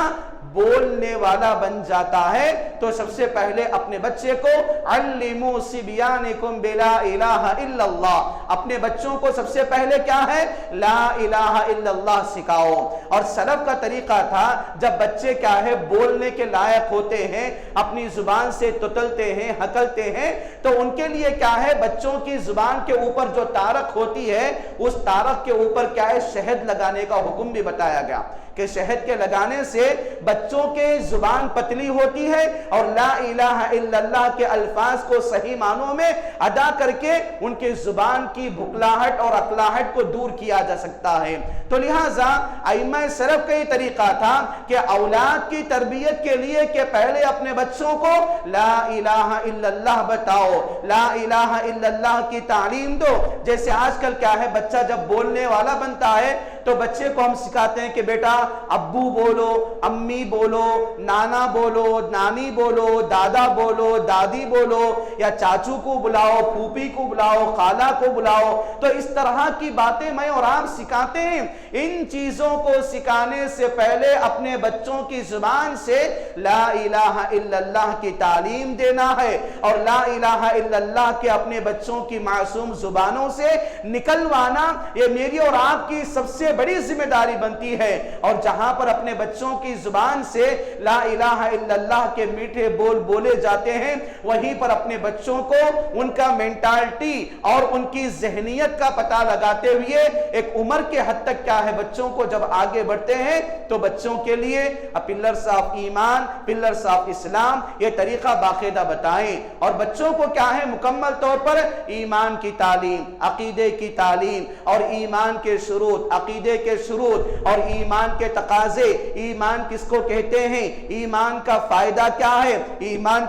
بولنے والا بن جاتا ہے تو سب سے پہلے اپنے بچے کو علموا صبیانکم بلا الہ الا اللہ، اپنے بچوں کو سب سے پہلے کیا ہے؟ لا الہ الا اللہ سکھاؤ۔ اور سلف کا طریقہ تھا جب بچے کیا ہے بولنے کے لائق ہوتے ہیں، اپنی زبان سے تتلتے ہیں، ہکلتے ہیں، تو ان کے لیے کیا ہے بچوں کی زبان کے اوپر جو تارک ہوتی ہے اس تارک کے اوپر کیا ہے شہد لگانے کا حکم بھی بتایا گیا کہ شہد کے لگانے سے بچوں کے زبان پتلی ہوتی ہے اور لا الہ الا اللہ کے الفاظ کو صحیح معنوں میں ادا کر کے ان کے زبان کی بھکلاہٹ اور اکلاہٹ کو دور کیا جا سکتا ہے۔ تو لہٰذا ائمہ سلف کا یہ طریقہ تھا کہ اولاد کی تربیت کے لیے کہ پہلے اپنے بچوں کو لا الہ الا اللہ بتاؤ، لا الہ الا اللہ کی تعلیم دو۔ جیسے آج کل کیا ہے بچہ جب بولنے والا بنتا ہے تو بچے کو ہم سکھاتے ہیں کہ بیٹا ابو بولو، امی بولو، نانا بولو، نانی بولو، دادا بولو، دادی بولو، یا چاچو کو بلاؤ، پھوپھی کو بلاؤ، خالہ کو بلاؤ۔ تو اس طرح کی باتیں میں اور آپ سکھاتے ہیں۔ ان چیزوں کو سکھانے سے پہلے اپنے بچوں کی زبان سے لا الہ الا اللہ کی تعلیم دینا ہے، اور لا الہ الا اللہ کے اپنے بچوں کی معصوم زبانوں سے نکلوانا یہ میری اور آپ کی سب سے بڑی ذمہ داری بنتی ہے۔ اور جہاں پر اپنے بچوں کی زبان سے لا الہ الا اللہ کے میٹھے بول بولے جاتے ہیں، وہیں پر اپنے بچوں کو ان کا مینٹالٹی اور ان کی ذہنیت کا پتہ لگاتے ہوئے ایک عمر کے حد تک کیا ہے بچوں کو جب آگے بڑھتے ہیں تو بچوں کے لیے پلرز آف ایمان، پلرز آف اسلام یہ طریقہ باقاعدہ بتائیں، اور بچوں کو کیا ہے مکمل طور پر ایمان کی تعلیم، عقیدے کی تعلیم اور ایمان کے شروط، عقیدے کے شروط اور ایمان کے تقاضے، ایمان کس کو کہتے ہیں، ایمان کا فائدہ کیا ہے، ایمان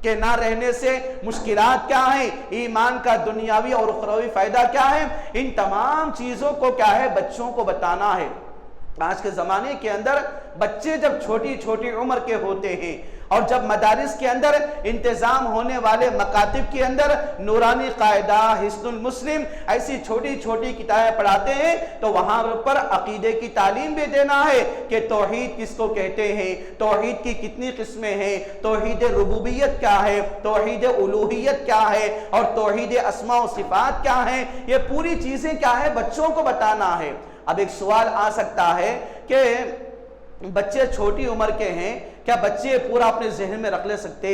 کے نہ رہنے سے مشکلات کیا ہیں، ایمان کا دنیاوی اور اخروی فائدہ کیا ہے، ان تمام چیزوں کو کیا ہے بچوں کو بتانا ہے۔ آج کے زمانے کے اندر بچے جب چھوٹی چھوٹی عمر کے ہوتے ہیں اور جب مدارس کے اندر انتظام ہونے والے مکاتب کے اندر نورانی قاعدہ، حصن المسلم ایسی چھوٹی چھوٹی کتابیں پڑھاتے ہیں تو وہاں پر عقیدے کی تعلیم بھی دینا ہے کہ توحید کس کو کہتے ہیں، توحید کی کتنی قسمیں ہیں، توحید ربوبیت کیا ہے، توحید الوہیت کیا ہے، اور توحید اسماء و صفات کیا ہیں، یہ پوری چیزیں کیا ہے بچوں کو بتانا ہے۔ اب ایک سوال آ سکتا ہے کہ بچے چھوٹی عمر کے ہیں، کیا بچے پورا اپنے ذہن میں رکھ لے سکتے،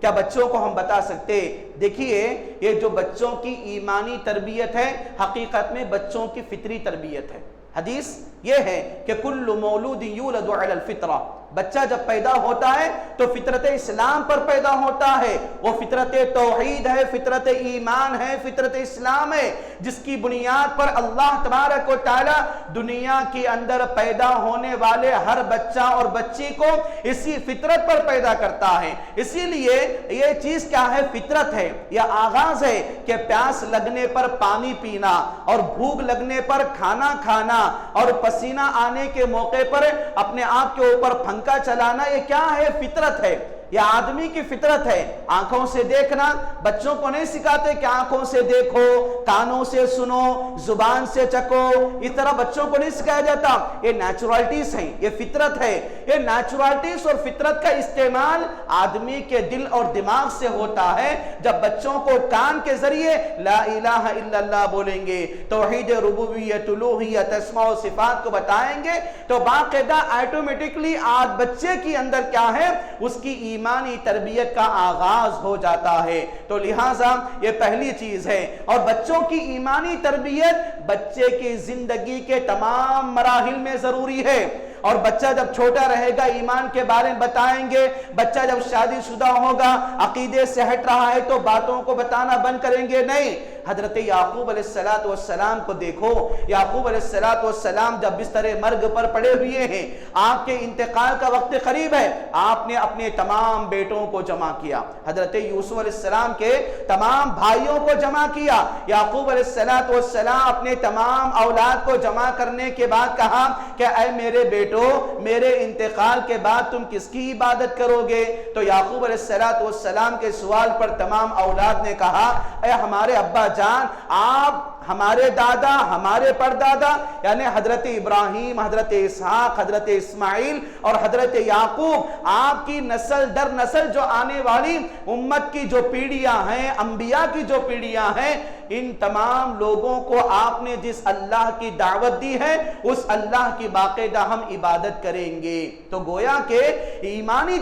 کیا بچوں کو ہم بتا سکتے؟ دیکھیے یہ جو بچوں کی ایمانی تربیت ہے حقیقت میں بچوں کی فطری تربیت ہے۔ حدیث یہ ہے کہ کل مولود یولد علی الفطرہ، بچہ جب پیدا ہوتا ہے تو فطرت اسلام پر پیدا ہوتا ہے، وہ فطرت توحید ہے، فطرت ایمان ہے، فطرت اسلام ہے، جس کی بنیاد پر اللہ تبارک و تعالی دنیا کے اندر پیدا ہونے والے ہر بچہ اور بچی کو اسی فطرت پر پیدا کرتا ہے۔ اسی لیے یہ چیز کیا ہے فطرت ہے، یہ آغاز ہے کہ پیاس لگنے پر پانی پینا اور بھوک لگنے پر کھانا کھانا اور پسینہ آنے کے موقع پر اپنے آپ کے اوپر پنکھا چلانا، یہ کیا ہے فطرت ہے، یہ آدمی کی فطرت ہے۔ آنکھوں سے دیکھنا بچوں کو نہیں سکھاتے کہ آنکھوں سے دیکھو، کانوں سے سنو، زبان سے چکو، اس طرح بچوں کو نہیں سکھایا جاتا، یہ نیچرلٹیز ہیں، یہ فطرت ہے۔ یہ نیچرلٹیز اور فطرت کا استعمال آدمی کے دل اور دماغ سے ہوتا ہے۔ جب بچوں کو کان کے ذریعے لا الہ الا اللہ بولیں گے، توحید ربوبیت، الوہیت، اسماء و صفات کو بتائیں گے تو باقاعدہ آٹومیٹکلی بچے کے اندر کیا ہے اس کی ایمانی تربیت کا آغاز ہو جاتا ہے۔ تو لہٰذا یہ پہلی چیز ہے، اور بچوں کی ایمانی تربیت بچے کی زندگی کے تمام مراحل میں ضروری ہے۔ اور بچہ جب چھوٹا رہے گا ایمان کے بارے میں بتائیں گے، بچہ جب شادی شدہ ہوگا عقیدے سے ہٹ رہا ہے تو باتوں کو بتانا بند کریں گے؟ نہیں۔ حضرت یعقوب علیہ السلام کو دیکھو، یعقوب علیہ السلام جب بستر مرگ پر پڑے ہوئے ہیں، آپ کے انتقال کا وقت قریب ہے، آپ نے اپنے تمام بیٹوں کو جمع کیا، حضرت یوسف علیہ السلام کے تمام بھائیوں کو جمع کیا۔ یعقوب علیہ السلام اپنے تمام اولاد کو جمع کرنے کے بعد کہا کہ اے میرے بیٹو، میرے انتقال کے بعد تم کس کی عبادت کرو گے؟ تو یعقوب علیہ السلام کے سوال پر تمام اولاد نے کہا اے ہمارے ابا جان، آپ ہمارے دادا، ہمارے پردادا یعنی حضرت ابراہیم، حضرت اسحاق، حضرت اسماعیل اور حضرت یعقوب، آپ کی نسل در نسل جو آنے والی امت کی جو پیڑھیاں ہیں، انبیاء کی جو پیڑھیاں ہیں، ان تمام لوگوں کو آپ نے جس اللہ کی دعوت دی ہے اس اللہ کی باقاعدہ ہم عبادت کریں گے۔ تو گویا کہ ایمانی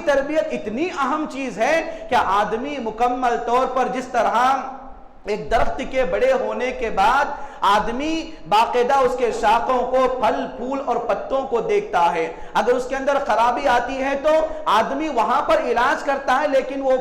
تربیت اتنی اہم چیز ہے کہ آدمی مکمل طور پر جس طرح ایک درخت کے بڑے ہونے کے بعد آدمی باقاعدہ اس کے شاخوں کو، پھل پھول اور پتوں کو دیکھتا ہے، اگر اس کے اندر خرابی آتی ہے تو آدمی وہاں پر علاج کرتا ہے، لیکن وہ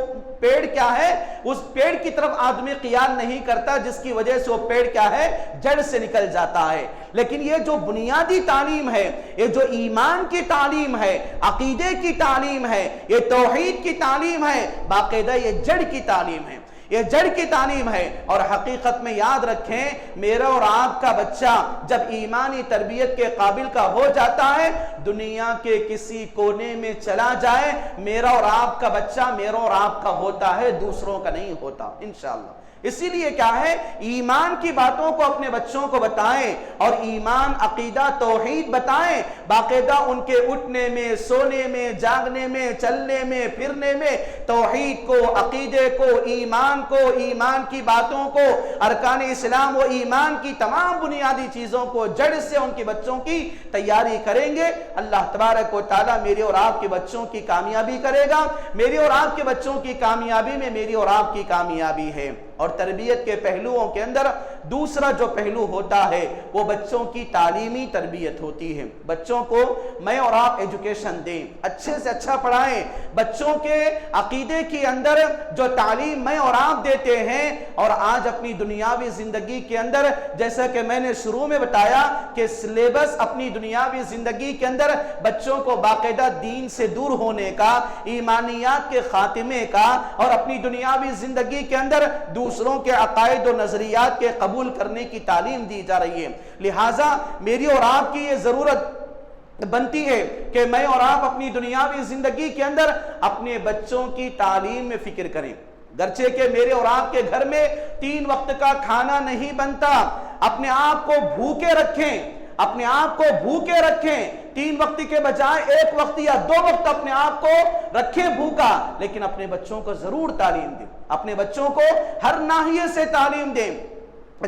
پیڑ کیا ہے، اس پیڑ کی طرف آدمی خیال نہیں کرتا، جس کی وجہ سے وہ پیڑ کیا ہے، جڑ سے نکل جاتا ہے۔ لیکن یہ جو بنیادی تعلیم ہے، یہ جو ایمان کی تعلیم ہے، عقیدے کی تعلیم ہے، یہ توحید کی تعلیم ہے، باقاعدہ یہ جڑ کی تعلیم ہے، یہ جڑ کی تعلیم ہے۔ اور حقیقت میں یاد رکھیں، میرا اور آپ کا بچہ جب ایمانی تربیت کے قابل کا ہو جاتا ہے، دنیا کے کسی کونے میں چلا جائے، میرا اور آپ کا بچہ میرا اور آپ کا ہوتا ہے، دوسروں کا نہیں ہوتا انشاءاللہ۔ اسی لیے کیا ہے، ایمان کی باتوں کو اپنے بچوں کو بتائیں، اور ایمان، عقیدہ، توحید بتائیں، باقاعدہ ان کے اٹھنے میں، سونے میں، جاگنے میں، چلنے میں، پھرنے میں توحید کو، عقیدے کو، ایمان کو، ایمان کی باتوں کو، ارکان اسلام و ایمان کی تمام بنیادی چیزوں کو جڑ سے ان کے بچوں کی تیاری کریں گے۔ اللہ تبارک و تعالیٰ میرے اور آپ کے بچوں کی کامیابی کرے گا، میرے اور آپ کے بچوں کی کامیابی میں میری اور آپ کی کامیابی ہے۔ اور تربیت کے پہلوؤں کے اندر دوسرا جو پہلو ہوتا ہے وہ بچوں کی تعلیمی تربیت ہوتی ہے۔ بچوں کو میں اور آپ ایجوکیشن دیں، اچھے سے اچھا پڑھائیں، بچوں کے عقیدے کی اندر جو تعلیم میں اور آپ دیتے ہیں، اور آج اپنی دنیاوی زندگی کے اندر جیسا کہ میں نے شروع میں بتایا کہ سلیبس اپنی دنیاوی زندگی کے اندر بچوں کو باقاعدہ دین سے دور ہونے کا، ایمانیات کے خاتمے کا، اور اپنی دنیاوی زندگی کے اندر دوسروں کے عقائد و نظریات کے قبول کرنے کی تعلیم دی جا رہی ہے۔ لہٰذا میری اور آپ کی یہ ضرورت بنتی ہے کہ میں اور آپ اپنی دنیاوی زندگی کے اندر اپنے بچوں کی تعلیم میں فکر کریں۔ گرچہ کہ میرے اور آپ کے گھر میں 3 وقت کا کھانا نہیں بنتا، اپنے آپ کو بھوکے رکھیں، اپنے آپ کو بھوکے رکھیں، 3 وقت کے بجائے 1 وقت یا 2 وقت اپنے آپ کو رکھیں بھوکا، لیکن اپنے بچوں کو ضرور تعلیم دیں، اپنے بچوں کو ہر ناحیے سے تعلیم دیں،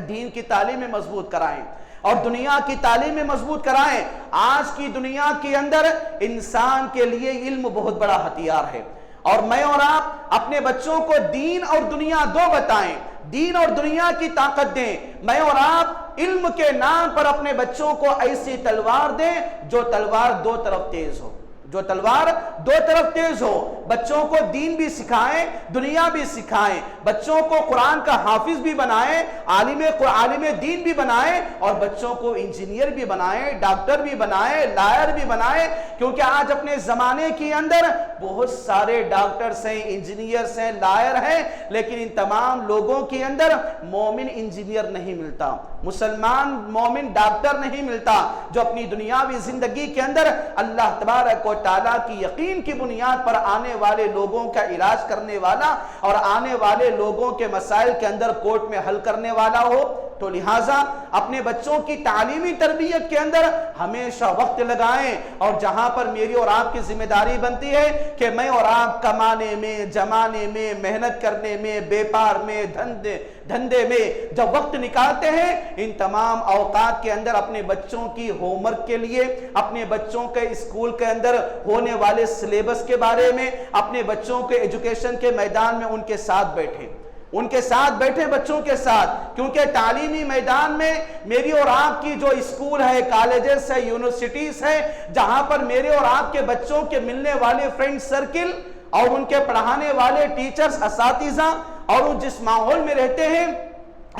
دین کی تعلیم میں مضبوط کرائیں اور دنیا کی تعلیم میں مضبوط کرائیں۔ آج کی دنیا کے اندر انسان کے لیے علم بہت بڑا ہتھیار ہے، اور میں اور آپ اپنے بچوں کو دین اور دنیا دو بتائیں، دین اور دنیا کی طاقت دیں۔ میں اور آپ علم کے نام پر اپنے بچوں کو ایسی تلوار دیں جو تلوار 2 طرف تیز ہو، جو تلوار 2 طرف تیز ہو۔ بچوں کو دین بھی سکھائیں، دنیا بھی سکھائیں، بچوں کو قرآن کا حافظ بھی بنائیں، عالم دین بھی بنائیں، اور بچوں کو انجینئر بھی بنائیں، ڈاکٹر بھی بنائیں، لائر بھی بنائیں، کیونکہ آج اپنے زمانے کے اندر بہت سارے ڈاکٹرز ہیں، انجینئرز ہیں، لائر ہیں، لیکن ان تمام لوگوں کے اندر مومن انجینئر نہیں ملتا، مسلمان مومن ڈاکٹر نہیں ملتا، جو اپنی دنیاوی زندگی کے اندر اللہ تبارک و تعالیٰ کی یقین کی بنیاد پر آنے والے لوگوں کا علاج کرنے والا اور آنے والے لوگوں کے مسائل کے اندر کورٹ میں حل کرنے والا ہو۔ تو لہٰذا اپنے بچوں کی تعلیمی تربیت کے اندر ہمیشہ وقت لگائیں، اور جہاں پر میری اور آپ کی ذمہ داری بنتی ہے کہ میں اور آپ کمانے میں، جمانے میں، محنت کرنے میں، بیپار میں، دھندے میں جب وقت نکالتے ہیں، ان تمام اوقات کے اندر اپنے بچوں کی ہوم ورک کے لیے، اپنے بچوں کے اسکول کے اندر ہونے والے سلیبس کے بارے میں، اپنے بچوں کے ایجوکیشن کے میدان میں ان کے ساتھ بیٹھیں۔ ان کے ساتھ بیٹھیں بچوں کے ساتھ، کیونکہ تعلیمی میدان میں میری اور آپ کی جو اسکول ہے، کالجز ہے، یونیورسٹیز ہے، جہاں پر میرے اور آپ کے بچوں کے ملنے والے فرینڈ سرکل اور ان کے پڑھانے والے ٹیچرز، اساتذہ، اور وہ جس ماحول میں رہتے ہیں،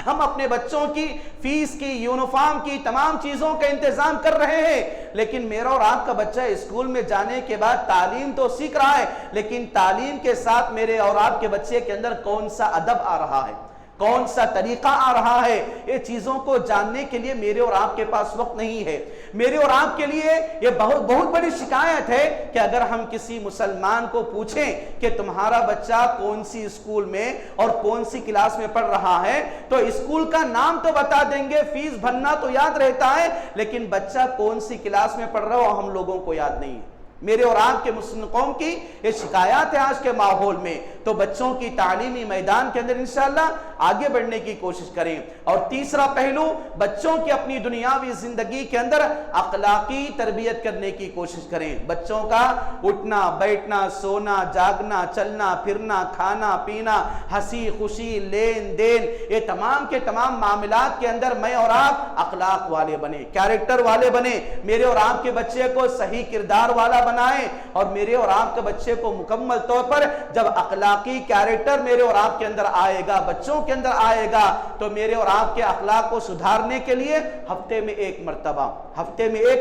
ہم اپنے بچوں کی فیس کی، یونیفارم کی، تمام چیزوں کا انتظام کر رہے ہیں، لیکن میرا اور آپ کا بچہ اسکول میں جانے کے بعد تعلیم تو سیکھ رہا ہے، لیکن تعلیم کے ساتھ میرے اور آپ کے بچے کے اندر کون سا ادب آ رہا ہے، کون سا طریقہ آ رہا ہے، یہ چیزوں کو جاننے کے لیے میرے اور آپ کے پاس وقت نہیں ہے۔ میرے اور آپ کے لیے یہ بہت بڑی شکایت ہے کہ اگر ہم کسی مسلمان کو پوچھیں کہ تمہارا بچہ کون سی اسکول میں اور کون سی کلاس میں پڑھ رہا ہے، تو اسکول کا نام تو بتا دیں گے، فیس بھرنا تو یاد رہتا ہے، لیکن بچہ کون سی کلاس میں پڑھ رہا ہے وہ ہم لوگوں کو یاد نہیں ہے۔ میرے اور آپ کے مسلم قوم کی یہ شکایات ہے آج کے ماحول میں، تو بچوں کی تعلیمی میدان کے اندر انشاءاللہ آگے بڑھنے کی کوشش کریں۔ اور تیسرا پہلو، بچوں کی اپنی دنیاوی زندگی کے اندر اخلاقی تربیت کرنے کی کوشش کریں۔ بچوں کا اٹھنا، بیٹھنا، سونا، جاگنا، چلنا پھرنا، کھانا پینا، ہنسی خوشی، لین دین، یہ تمام کے تمام معاملات کے اندر میں اور آپ اخلاق والے بنیں، کیریکٹر والے بنیں، میرے اور آپ کے بچے کو صحیح کردار والا بنائیں، اور میرے اور آپ کے بچے کو مکمل طور پر جب اخلاقی کیریکٹر میرے اور آپ کے اندر آئے گا، بچوں کے اندر آئے گا، تو میرے اور آپ کے اخلاق کو سدھارنے کے لیے ہفتے میں ایک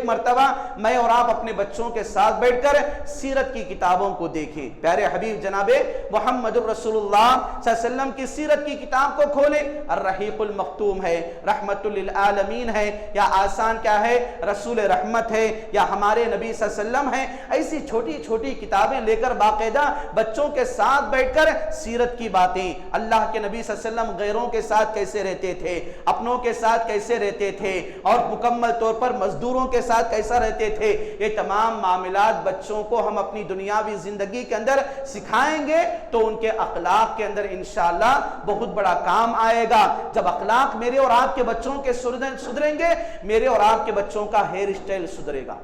مرتبہ میں اور آپ اپنے بچوں کے ساتھ بیٹھ کر سیرت کی کتابوں کو دیکھیں۔ پیارے حبیب جناب محمد رسول اللہ صلی اللہ علیہ وسلم کی سیرت کی کتاب کو کھولیں، الرحیق المختوم ہے، رحمت للعالمین ہے، یا آسان کیا ہے، رسول رحمت ہے، یا ہمارے نبی صلی اللہ علیہ وسلم ہے، ایسی چھوٹی چھوٹی کتابیں لے کر باقاعدہ بچوں کے ساتھ بیٹھ کر سیرت کی باتیں، اللہ کے نبی صلی اللہ علیہ وسلم غیروں کے ساتھ کیسے رہتے تھے، اپنوں کے ساتھ کیسے رہتے تھے، اور مکمل طور پر مزدوروں کے ساتھ کیسا رہتے تھے، یہ تمام معاملات بچوں کو ہم اپنی دنیاوی زندگی کے اندر سکھائیں گے تو ان کے اخلاق کے اندر انشاءاللہ بہت بڑا کام آئے گا۔ جب اخلاق میرے اور آپ کے بچوں کے سدھریں گے، میرے اور آپ کے بچوں کا ہیئر اسٹائل سدھرے گا،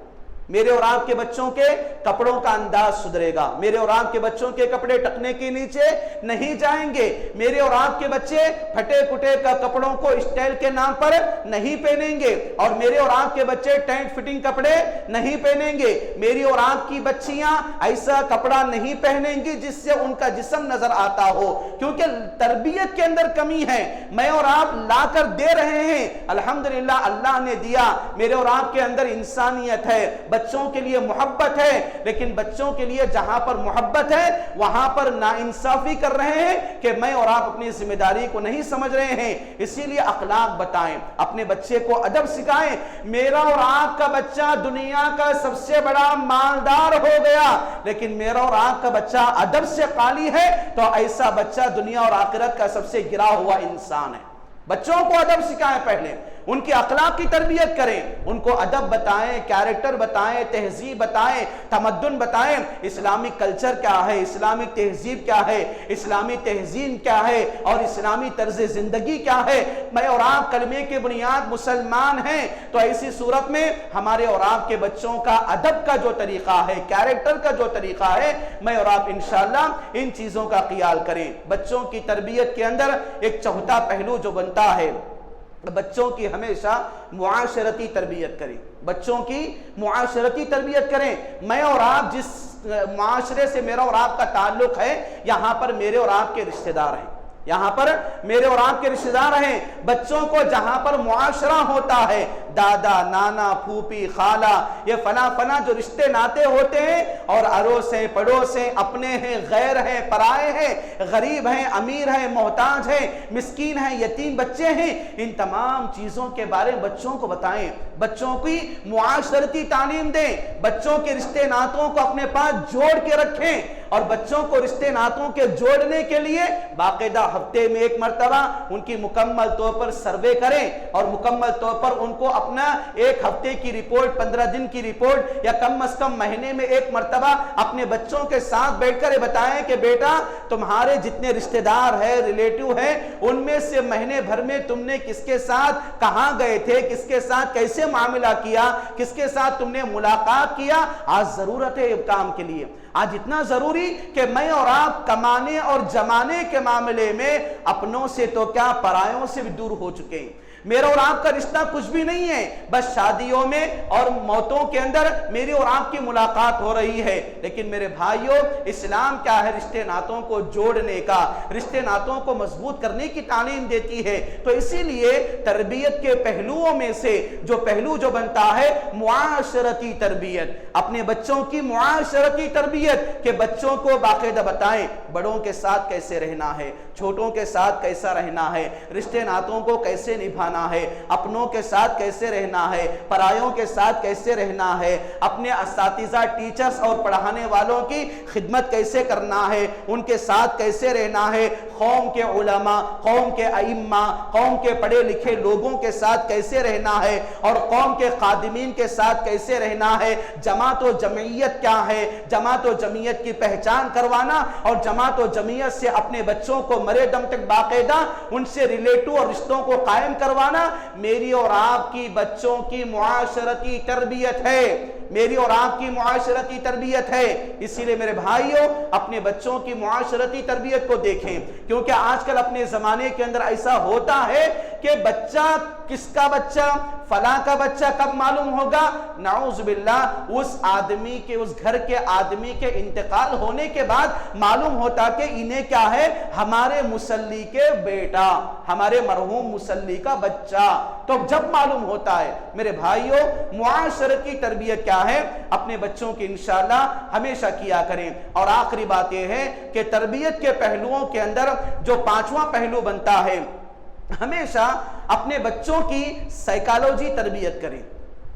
میرے اور آپ کے بچوں کے کپڑوں کا انداز سدھرے گا، میرے اور آپ کے بچوں کے کپڑے ٹکنے کے نیچے نہیں جائیں گے، میرے اور آپ کے بچے پھٹے پھٹے کپڑوں کو اسٹائل کے نام پر نہیں پہنیں گے، اور میرے اور آپ کے بچے ٹائٹ فٹنگ کپڑے نہیں پہنیں گے، میری اور آپ کی بچیاں ایسا کپڑا نہیں پہنیں گی جس سے ان کا جسم نظر آتا ہو، کیونکہ تربیت کے اندر کمی ہے۔ میں اور آپ لا کر دے رہے ہیں، الحمدللہ اللہ نے دیا، میرے اور آپ کے اندر انسانیت ہے، بچوں کے لیے محبت ہے، لیکن بچوں کے لیے جہاں پر محبت ہے وہاں پر ناانصافی کر رہے ہیں کہ میں اور آپ اپنی ذمہ داری کو نہیں سمجھ رہے ہیں۔ اسی لیے اخلاق بتائیں، اپنے بچے کو ادب سکھائیں۔ میرا اور آپ کا بچہ دنیا کا سب سے بڑا مالدار ہو گیا، لیکن میرا اور آپ کا بچہ ادب سے خالی ہے تو ایسا بچہ دنیا اور آخرت کا سب سے گرا ہوا انسان ہے۔ بچوں کو ادب سکھائیں، پہلے ان کی اخلاق کی تربیت کریں، ان کو ادب بتائیں، کیریکٹر بتائیں، تہذیب بتائیں، تمدن بتائیں، اسلامک کلچر کیا ہے، اسلامک تہذیب کیا ہے، اسلامی تہذیب کیا ہے، اور اسلامی طرز زندگی کیا ہے۔ میں اور آپ کلمے کے بنیاد مسلمان ہیں، تو ایسی صورت میں ہمارے اور آپ کے بچوں کا ادب کا جو طریقہ ہے، کیریکٹر کا جو طریقہ ہے، میں اور آپ انشاءاللہ ان چیزوں کا خیال کریں۔ بچوں کی تربیت کے اندر ایک چوتھا پہلو جو بنتا ہے، بچوں کی ہمیشہ معاشرتی تربیت کریں، بچوں کی معاشرتی تربیت کریں۔ میں اور آپ جس معاشرے سے میرا اور آپ کا تعلق ہے، یہاں پر میرے اور آپ کے رشتہ دار ہیں، یہاں پر میرے اور آپ کے رشتہ دار ہیں۔ بچوں کو جہاں پر معاشرہ ہوتا ہے، دادا، نانا، پھوپھی، خالہ، یہ فلاں جو رشتے ناتے ہوتے ہیں، اور اڑوس ہیں، پڑوس ہیں، اپنے ہیں، غیر ہیں، پرائے ہیں، غریب ہیں، امیر ہیں، محتاج ہیں، مسکین ہیں، یتیم بچے ہیں، ان تمام چیزوں کے بارے میں بچوں کو بتائیں، بچوں کی معاشرتی تعلیم دیں، بچوں کے رشتے ناتوں کو اپنے پاس جوڑ کے رکھیں، اور بچوں کو رشتے ناتوں کے جوڑنے کے لیے باقاعدہ ہفتے میں ایک مرتبہ ان کی مکمل طور پر سروے کریں، اور مکمل طور پر ان کو اپنا ایک ہفتے کی رپورٹ، 15 دن کی رپورٹ، یا کم از کم مہینے میں ایک مرتبہ اپنے بچوں کے ساتھ بیٹھ کر بتائیں کہ بیٹا تمہارے جتنے رشتہ دار ہیں، ریلیٹیو ہیں، ان میں سے مہینے بھر میں تم نے کس کے ساتھ کہاں گئے تھے، کس کے ساتھ کیسے معاملہ کیا، کس کے ساتھ تم نے ملاقات کیا۔ آج ضرورت ہے کام کے لیے، آج اتنا ضروری نہیں کہ میں اور آپ کمانے اور جمانے کے معاملے میں اپنوں سے تو کیا پرایوں سے بھی دور ہو چکے ہیں. میرا اور آپ کا رشتہ کچھ بھی نہیں ہے, بس شادیوں میں اور موتوں کے اندر میری اور آپ کی ملاقات ہو رہی ہے. لیکن میرے بھائیوں, اسلام کیا ہے؟ رشتے ناتوں کو جوڑنے کا, رشتے ناتوں کو مضبوط کرنے کی تعلیم دیتی ہے. تو اسی لیے تربیت کے پہلوؤں میں سے جو پہلو جو بنتا ہے معاشرتی تربیت, اپنے بچوں کی معاشرتی تربیت, کہ بچوں کو باقاعدہ بتائیں بڑوں کے ساتھ کیسے رہنا ہے, چھوٹوں کے ساتھ کیسا رہنا ہے, رشتے ناتوں کو کیسے نبھانا ہے, اپنوں کے ساتھ کیسے رہنا ہے, پرایوں کے ساتھ کیسے رہنا ہے, اپنے اساتذہ ٹیچرز اور پڑھانے والوں کی خدمت کیسے کرنا ہے, ان کے ساتھ کیسے رہنا ہے, قوم کے علماء, قوم کے ائمہ, قوم کے پڑھے لکھے لوگوں کے ساتھ کیسے رہنا ہے, اور قوم کے خادمین کے ساتھ کیسے رہنا ہے. جماعت و جمعیت کیا ہے؟ جماعت و جمعیت کی پہچان کروانا اور جماعت و جمعیت سے اپنے بچوں کو مرے دم تک باقاعدہ ان سے ریلیٹو اور رشتوں کو قائم کروانا میری اور آپ کی بچوں کی معاشرتی تربیت ہے, میری اور آپ کی معاشرتی تربیت ہے. اسی لیے میرے بھائیوں, اپنے بچوں کی معاشرتی تربیت کو دیکھیں, کیونکہ آج کل اپنے زمانے کے اندر ایسا ہوتا ہے کہ بچہ, کس کا بچہ, فلاں کا بچہ کب معلوم ہوگا؟ نعوذ باللہ, اس آدمی کے, اس گھر کے آدمی کے انتقال ہونے کے بعد معلوم ہوتا کہ انہیں کیا ہے, ہمارے مسلی کے بیٹا, ہمارے مرحوم مسلی کا بچہ. تو جب معلوم ہوتا ہے میرے بھائیوں, معاشرت کی تربیت کیا ہے, اپنے بچوں کی انشاءاللہ ہمیشہ کیا کریں. اور آخری بات یہ ہے کہ تربیت کے پہلوؤں کے اندر جو پانچواں پہلو بنتا ہے, ہمیشہ اپنے بچوں کی سائیکالوجی تربیت کریں,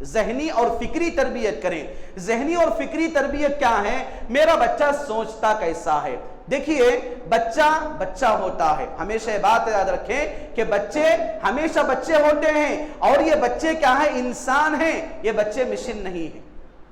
ذہنی اور فکری تربیت کریں. ذہنی اور فکری تربیت کیا ہے؟ میرا بچہ سوچتا کیسا ہے. دیکھیے, بچہ ہوتا ہے, ہمیشہ یہ بات یاد رکھیں کہ بچے ہمیشہ بچے ہوتے ہیں, اور یہ بچے کیا ہے؟ انسان ہیں. یہ بچے مشین نہیں ہیں.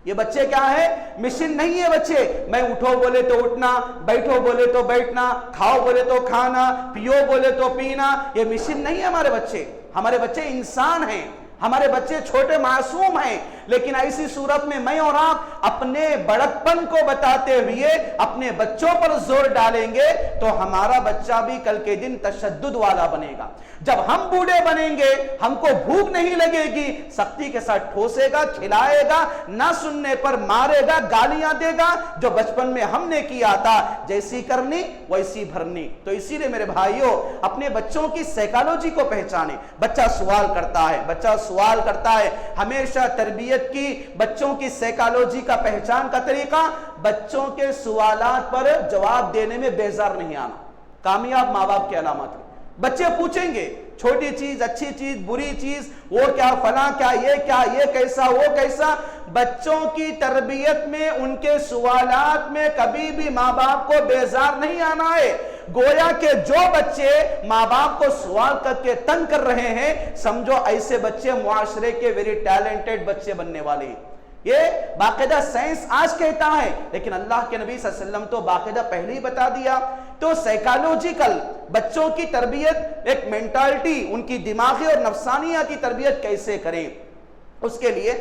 یہ بچے کیا ہے؟ مشین نہیں ہے بچے. میں اٹھو بولے تو اٹھنا, بیٹھو بولے تو بیٹھنا, کھاؤ بولے تو کھانا, پیو بولے تو پینا. یہ مشین نہیں ہے ہمارے بچے. ہمارے بچے انسان ہیں, ہمارے بچے چھوٹے معصوم ہیں. لیکن ایسی صورت میں میں اور آپ اپنے بڑکپن کو بتاتے ہوئے اپنے بچوں پر زور ڈالیں گے تو ہمارا بچہ بھی کل کے دن تشدد والا بنے گا. جب ہم بوڑھے بنیں گے, ہم کو بھوک نہیں لگے گی, سختی کے ساتھ ٹھوسے گا, کھلائے گا, نہ سننے پر مارے گا, گالیاں دے گا. جو بچپن میں ہم نے کیا تھا, جیسی کرنی ویسی بھرنی. تو اسی لیے میرے بھائیوں, اپنے بچوں کی سائیکالوجی کو پہچانیں. بچہ سوال کرتا ہے, سوال کرتا ہے. ہمیشہ تربیت کی, بچوں کی سائیکالوجی کا پہچان کا طریقہ, بچوں کے سوالات پر جواب دینے میں بیزار نہیں آنا. کامیاب ماں باپ کی علامت ہے. بچے پوچھیں گے چھوٹی چیز, اچھی چیز, بری چیز, وہ کیا, فلاں کیا, یہ کیسا, وہ کیسا. بچوں کی تربیت میں ان کے سوالات میں کبھی بھی ماں باپ کو بیزار نہیں آنا ہے. گویا کہ جو بچے ماں باپ کو سوال کر کے تنگ کر رہے ہیں, سمجھو ایسے بچے معاشرے کے ویری ٹیلنٹڈ بچے بننے والے ہیں. یہ باقاعدہ سائنس آج کہتا ہے, لیکن اللہ کے نبی صلی اللہ علیہ وسلم تو باقاعدہ پہلے ہی بتا دیا. تو سائیکالوجیکل بچوں کی تربیت, ایک مینٹالٹی, ان کی دماغی اور نفسانیاتی تربیت کیسے کریں, اس کے لیے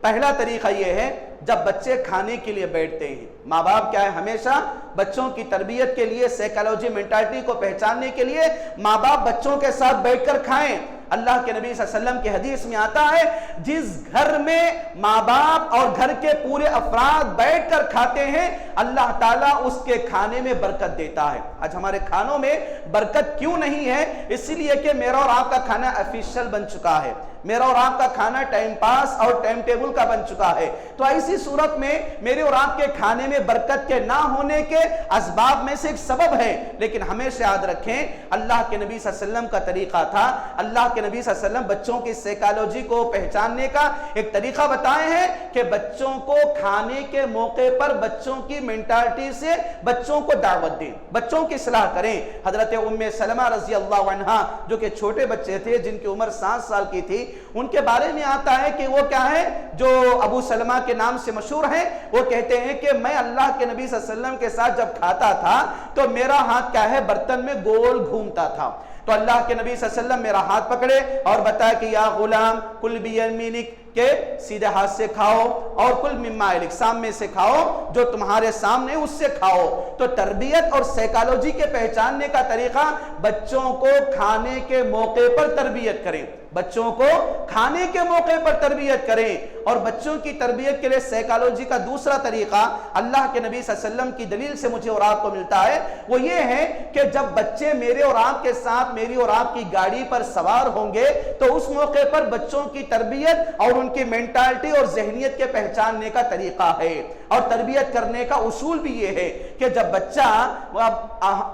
پہلا طریقہ یہ ہے, جب بچے کھانے کے لیے بیٹھتے ہیں, ماں باپ کیا ہے, ہمیشہ بچوں کی تربیت کے لیے, سائیکالوجی مینٹالٹی کو پہچاننے کے لیے ماں باپ بچوں کے ساتھ بیٹھ کر کھائیں. اللہ کے نبی صلی اللہ علیہ وسلم کی حدیث میں آتا ہے, جس گھر میں ماں باپ اور گھر کے پورے افراد بیٹھ کر کھاتے ہیں, اللہ تعالیٰ اس کے کھانے میں برکت دیتا ہے. آج ہمارے کھانوں میں برکت کیوں نہیں ہے؟ اس لیے کہ میرا اور آپ کا کھانا افیشل بن چکا ہے, میرا اور آپ کا کھانا ٹائم پاس اور ٹائم ٹیبل کا بن چکا ہے. تو ایسی صورت میں میرے اور آپ کے کھانے میں برکت کے نہ ہونے کے اسباب میں سے ایک سبب ہے. لیکن ہمیشہ یاد رکھیں, اللہ کے نبی صلی اللہ علیہ وسلم کا طریقہ تھا, اللہ کے نبی صلی اللہ علیہ وسلم بچوں کی سائیکالوجی کو پہچاننے کا ایک طریقہ بتائے ہیں کہ بچوں کو کھانے کے موقع پر بچوں کی مینٹالٹی سے بچوں کو دعوت دیں, بچوں کی اصلاح کریں. حضرت ام سلمہ رضی اللہ عنہا, جو کہ چھوٹے بچے تھے, جن کی عمر 7 سال کی تھی, ان کے بارے میں آتا ہے کہ وہ کیا ہے, جو ابو سلمہ کے نام سے مشہور ہیں, وہ کہتے ہیں کہ میں اللہ کے نبی صلی اللہ علیہ وسلم کے ساتھ جب کھاتا تھا تو میرا ہاتھ کیا ہے, برتن میں گول گھومتا تھا. تو اللہ کے نبی صلی اللہ علیہ وسلم میرا ہاتھ پکڑے اور بتایا کہ یا غلام کل بیمینک, کہ سیدھے ہاتھ سے کھاؤ اور کل مما یلیک، سامنے سے کھاؤ، جو تمہارے سامنے اس سے کھاؤ۔ تو تربیت اور سائیکالوجی کے پہچاننے کا طریقہ، بچوں کو کھانے کے موقع پر تربیت کریں، بچوں کو کھانے کے موقع پر تربیت کریں۔ اور بچوں کی تربیت کے لیے سائیکالوجی کا دوسرا طریقہ اللہ کے نبی صلی اللہ علیہ وسلم کی دلیل سے مجھے اور آپ کو ملتا ہے، وہ یہ ہے کہ جب بچے میرے اور آپ کے ساتھ میری اور آپ کی گاڑی پر سوار ہوں گے تو اس موقع پر بچوں کی تربیت اور ان کی مینٹالٹی اور ذہنیت کے پہچاننے کا طریقہ ہے۔ اور تربیت کرنے کا اصول بھی یہ ہے کہ جب بچہ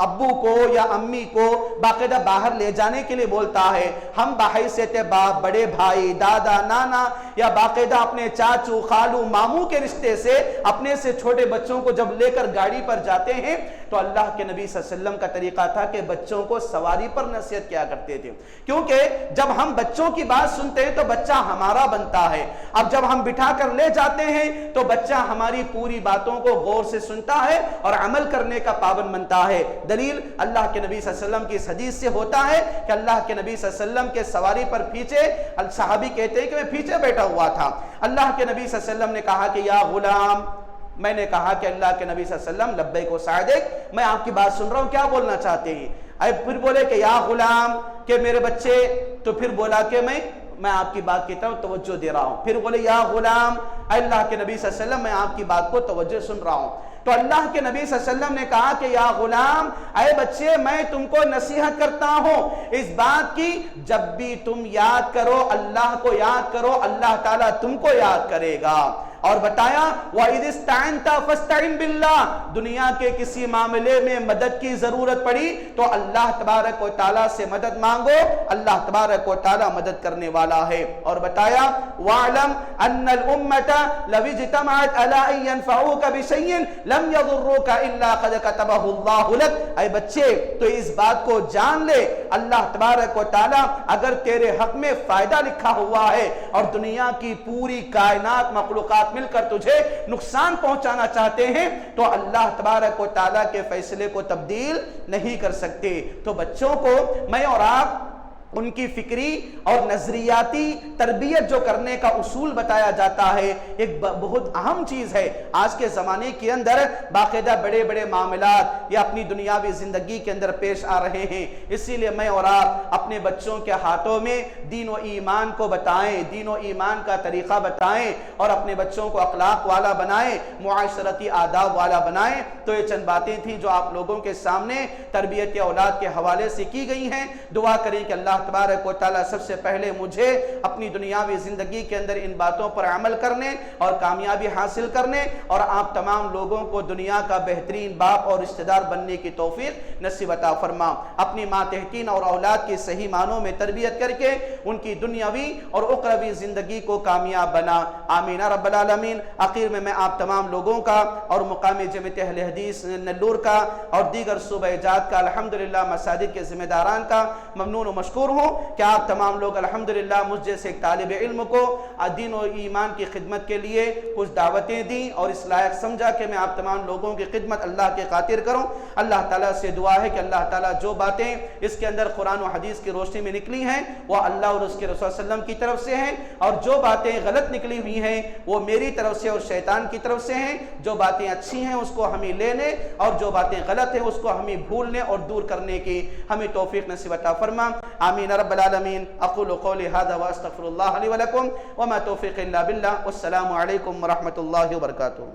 ابو کو یا امی کو باقاعدہ باہر لے جانے کے لیے بولتا ہے، ہم بحیثیت باپ، بڑے بھائی، دادا، نانا یا باقاعدہ اپنے چاچو، خالو، ماموں کے رشتے سے اپنے سے چھوٹے بچوں کو جب لے کر گاڑی پر جاتے ہیں تو اللہ کے نبی صلی اللہ علیہ وسلم کا طریقہ تھا کہ بچوں کو سواری پر نصیحت کیا کرتے تھے، کیونکہ جب ہم بچوں کی بات سنتے ہیں تو بچہ ہمارا بنتا ہے۔ اب جب ہم بٹھا کر لے جاتے ہیں تو بچہ ہماری پوری باتوں کو غور سے سنتا ہے اور عمل کرنے کا پابند بنتا ہے۔ دلیل اللہ کے نبی صلی اللہ علیہ وسلم کی اس حدیث سے ہوتا ہے کہ اللہ کے نبی صلی اللہ علیہ وسلم کے سواری پر پیچھے صحابی کہتے ہیں کہ میں پیچھے بیٹھا ہوا تھا، اللہ کے نبی صلی اللہ علیہ وسلم نے کہا کہ یا غلام، میں نے کہا کہ اللہ کے نبی صلی اللہ علیہ وسلم لبیک و سعدیک، میں آپ کی بات سن رہا ہوں، کیا بولنا چاہتے ہیں؟ پھر بولے کہ یا غلام، کہ میرے بچے، تو پھر بولا کہ میں آپ کی بات کی طرف توجہ دے رہا ہوں۔ پھر بولے یا غلام، اللہ کے نبی صلی اللہ علیہ وسلم میں آپ کی بات کو توجہ سن رہا ہوں۔ تو اللہ کے نبی صلی اللہ علیہ وسلم نے کہا کہ یا غلام، اے بچے، میں تم کو نصیحت کرتا ہوں اس بات کی، جب بھی تم یاد کرو اللہ کو یاد کرو، اللہ تعالیٰ تم کو یاد کرے گا۔ اور بتایا وَإِذِ اسْتَعِنْتَ فَاسْتَعِنْ بِاللَّهِ، دنیا کے کسی معاملے میں مدد کی ضرورت پڑی تو اللہ تبارک و تعالیٰ سے مدد مانگو، اللہ تبارک و تعالیٰ مدد کرنے والا ہے۔ اور بتایا وَاعْلَمْ أَنَّ الْأُمَّةَ لَوِ اجْتَمَعَتْ عَلَىٰ أَن يَنْفَعُوكَ بِشَيْءٍ لَمْ يَضُرُّوكَ إِلَّا قَدْ كَتَبَهُ اللَّهُ لَكَ، اے بچے تو اس بات کو جان لے، اللہ تبارک و تعالیٰ اگر تیرے حق میں فائدہ لکھا ہوا ہے اور دنیا کی پوری کائنات مخلوقات مل کر تجھے نقصان پہنچانا چاہتے ہیں تو اللہ تبارک و تعالیٰ کے فیصلے کو تبدیل نہیں کر سکتے۔ تو بچوں کو میں اور آپ ان کی فکری اور نظریاتی تربیت جو کرنے کا اصول بتایا جاتا ہے، ایک بہت اہم چیز ہے۔ آج کے زمانے کے اندر باقاعدہ بڑے بڑے معاملات یا اپنی دنیاوی زندگی کے اندر پیش آ رہے ہیں، اسی لیے میں اور آپ اپنے بچوں کے ہاتھوں میں دین و ایمان کو بتائیں، دین و ایمان کا طریقہ بتائیں اور اپنے بچوں کو اخلاق والا بنائیں، معاشرتی آداب والا بنائیں۔ تو یہ چند باتیں تھیں جو آپ لوگوں کے سامنے تربیت اولاد کے حوالے سے کی گئی ہیں۔ دعا کریں کہ اللہ تبارک و تعالیٰ سب سے پہلے مجھے اپنی دنیاوی زندگی کے اندر ان باتوں پر عمل کرنے اور کامیابی حاصل کرنے اور آپ تمام لوگوں کو دنیا کا بہترین باپ اور رشتہ دار بننے کی توفیق نصیب عطا فرما۔ اپنی ماتحتین اور اولاد کی صحیح معنوں میں تربیت کر کے ان کی دنیاوی اور اخروی زندگی کو کامیاب بنا، آمین رب العالمین۔ آخر میں آپ تمام لوگوں کا اور مقام جمعیت اہل حدیث نلور کا اور دیگر صوبہ جات کا الحمدللہ مساجد کے ذمہ داران کا ممنون و مشکور ہوں کہ آپ تمام لوگ الحمدللہ مجھ جیسے ایک طالب علم کو دین و ایمان کی خدمت کے لیے کچھ دعوتیں دیں اور اس لائق سمجھا کہ میں آپ تمام لوگوں کی خدمت اللہ کے خاطر کروں۔ اللہ تعالیٰ سے دعا ہے کہ اللہ تعالیٰ جو باتیں اس کے اندر قرآن و حدیث کی روشنی میں نکلی ہیں وہ اللہ اور اس کے رسول صلی اللہ علیہ وسلم کی طرف سے ہیں، اور جو باتیں غلط نکلی ہوئی ہیں وہ میری طرف سے اور شیطان کی طرف سے ہیں۔ جو باتیں اچھی ہیں اس کو ہمیں لینے اور جو باتیں غلط ہیں اس کو ہمیں بھولنے اور دور کرنے کی ہمیں توفیق نصیب عطا فرما، آمین رب العالمین۔ اقول قولی هذا واستغفر اللہ لی ولکم وما توفیق الا باللہ، والسلام علیکم ورحمۃ اللہ وبرکاتہ۔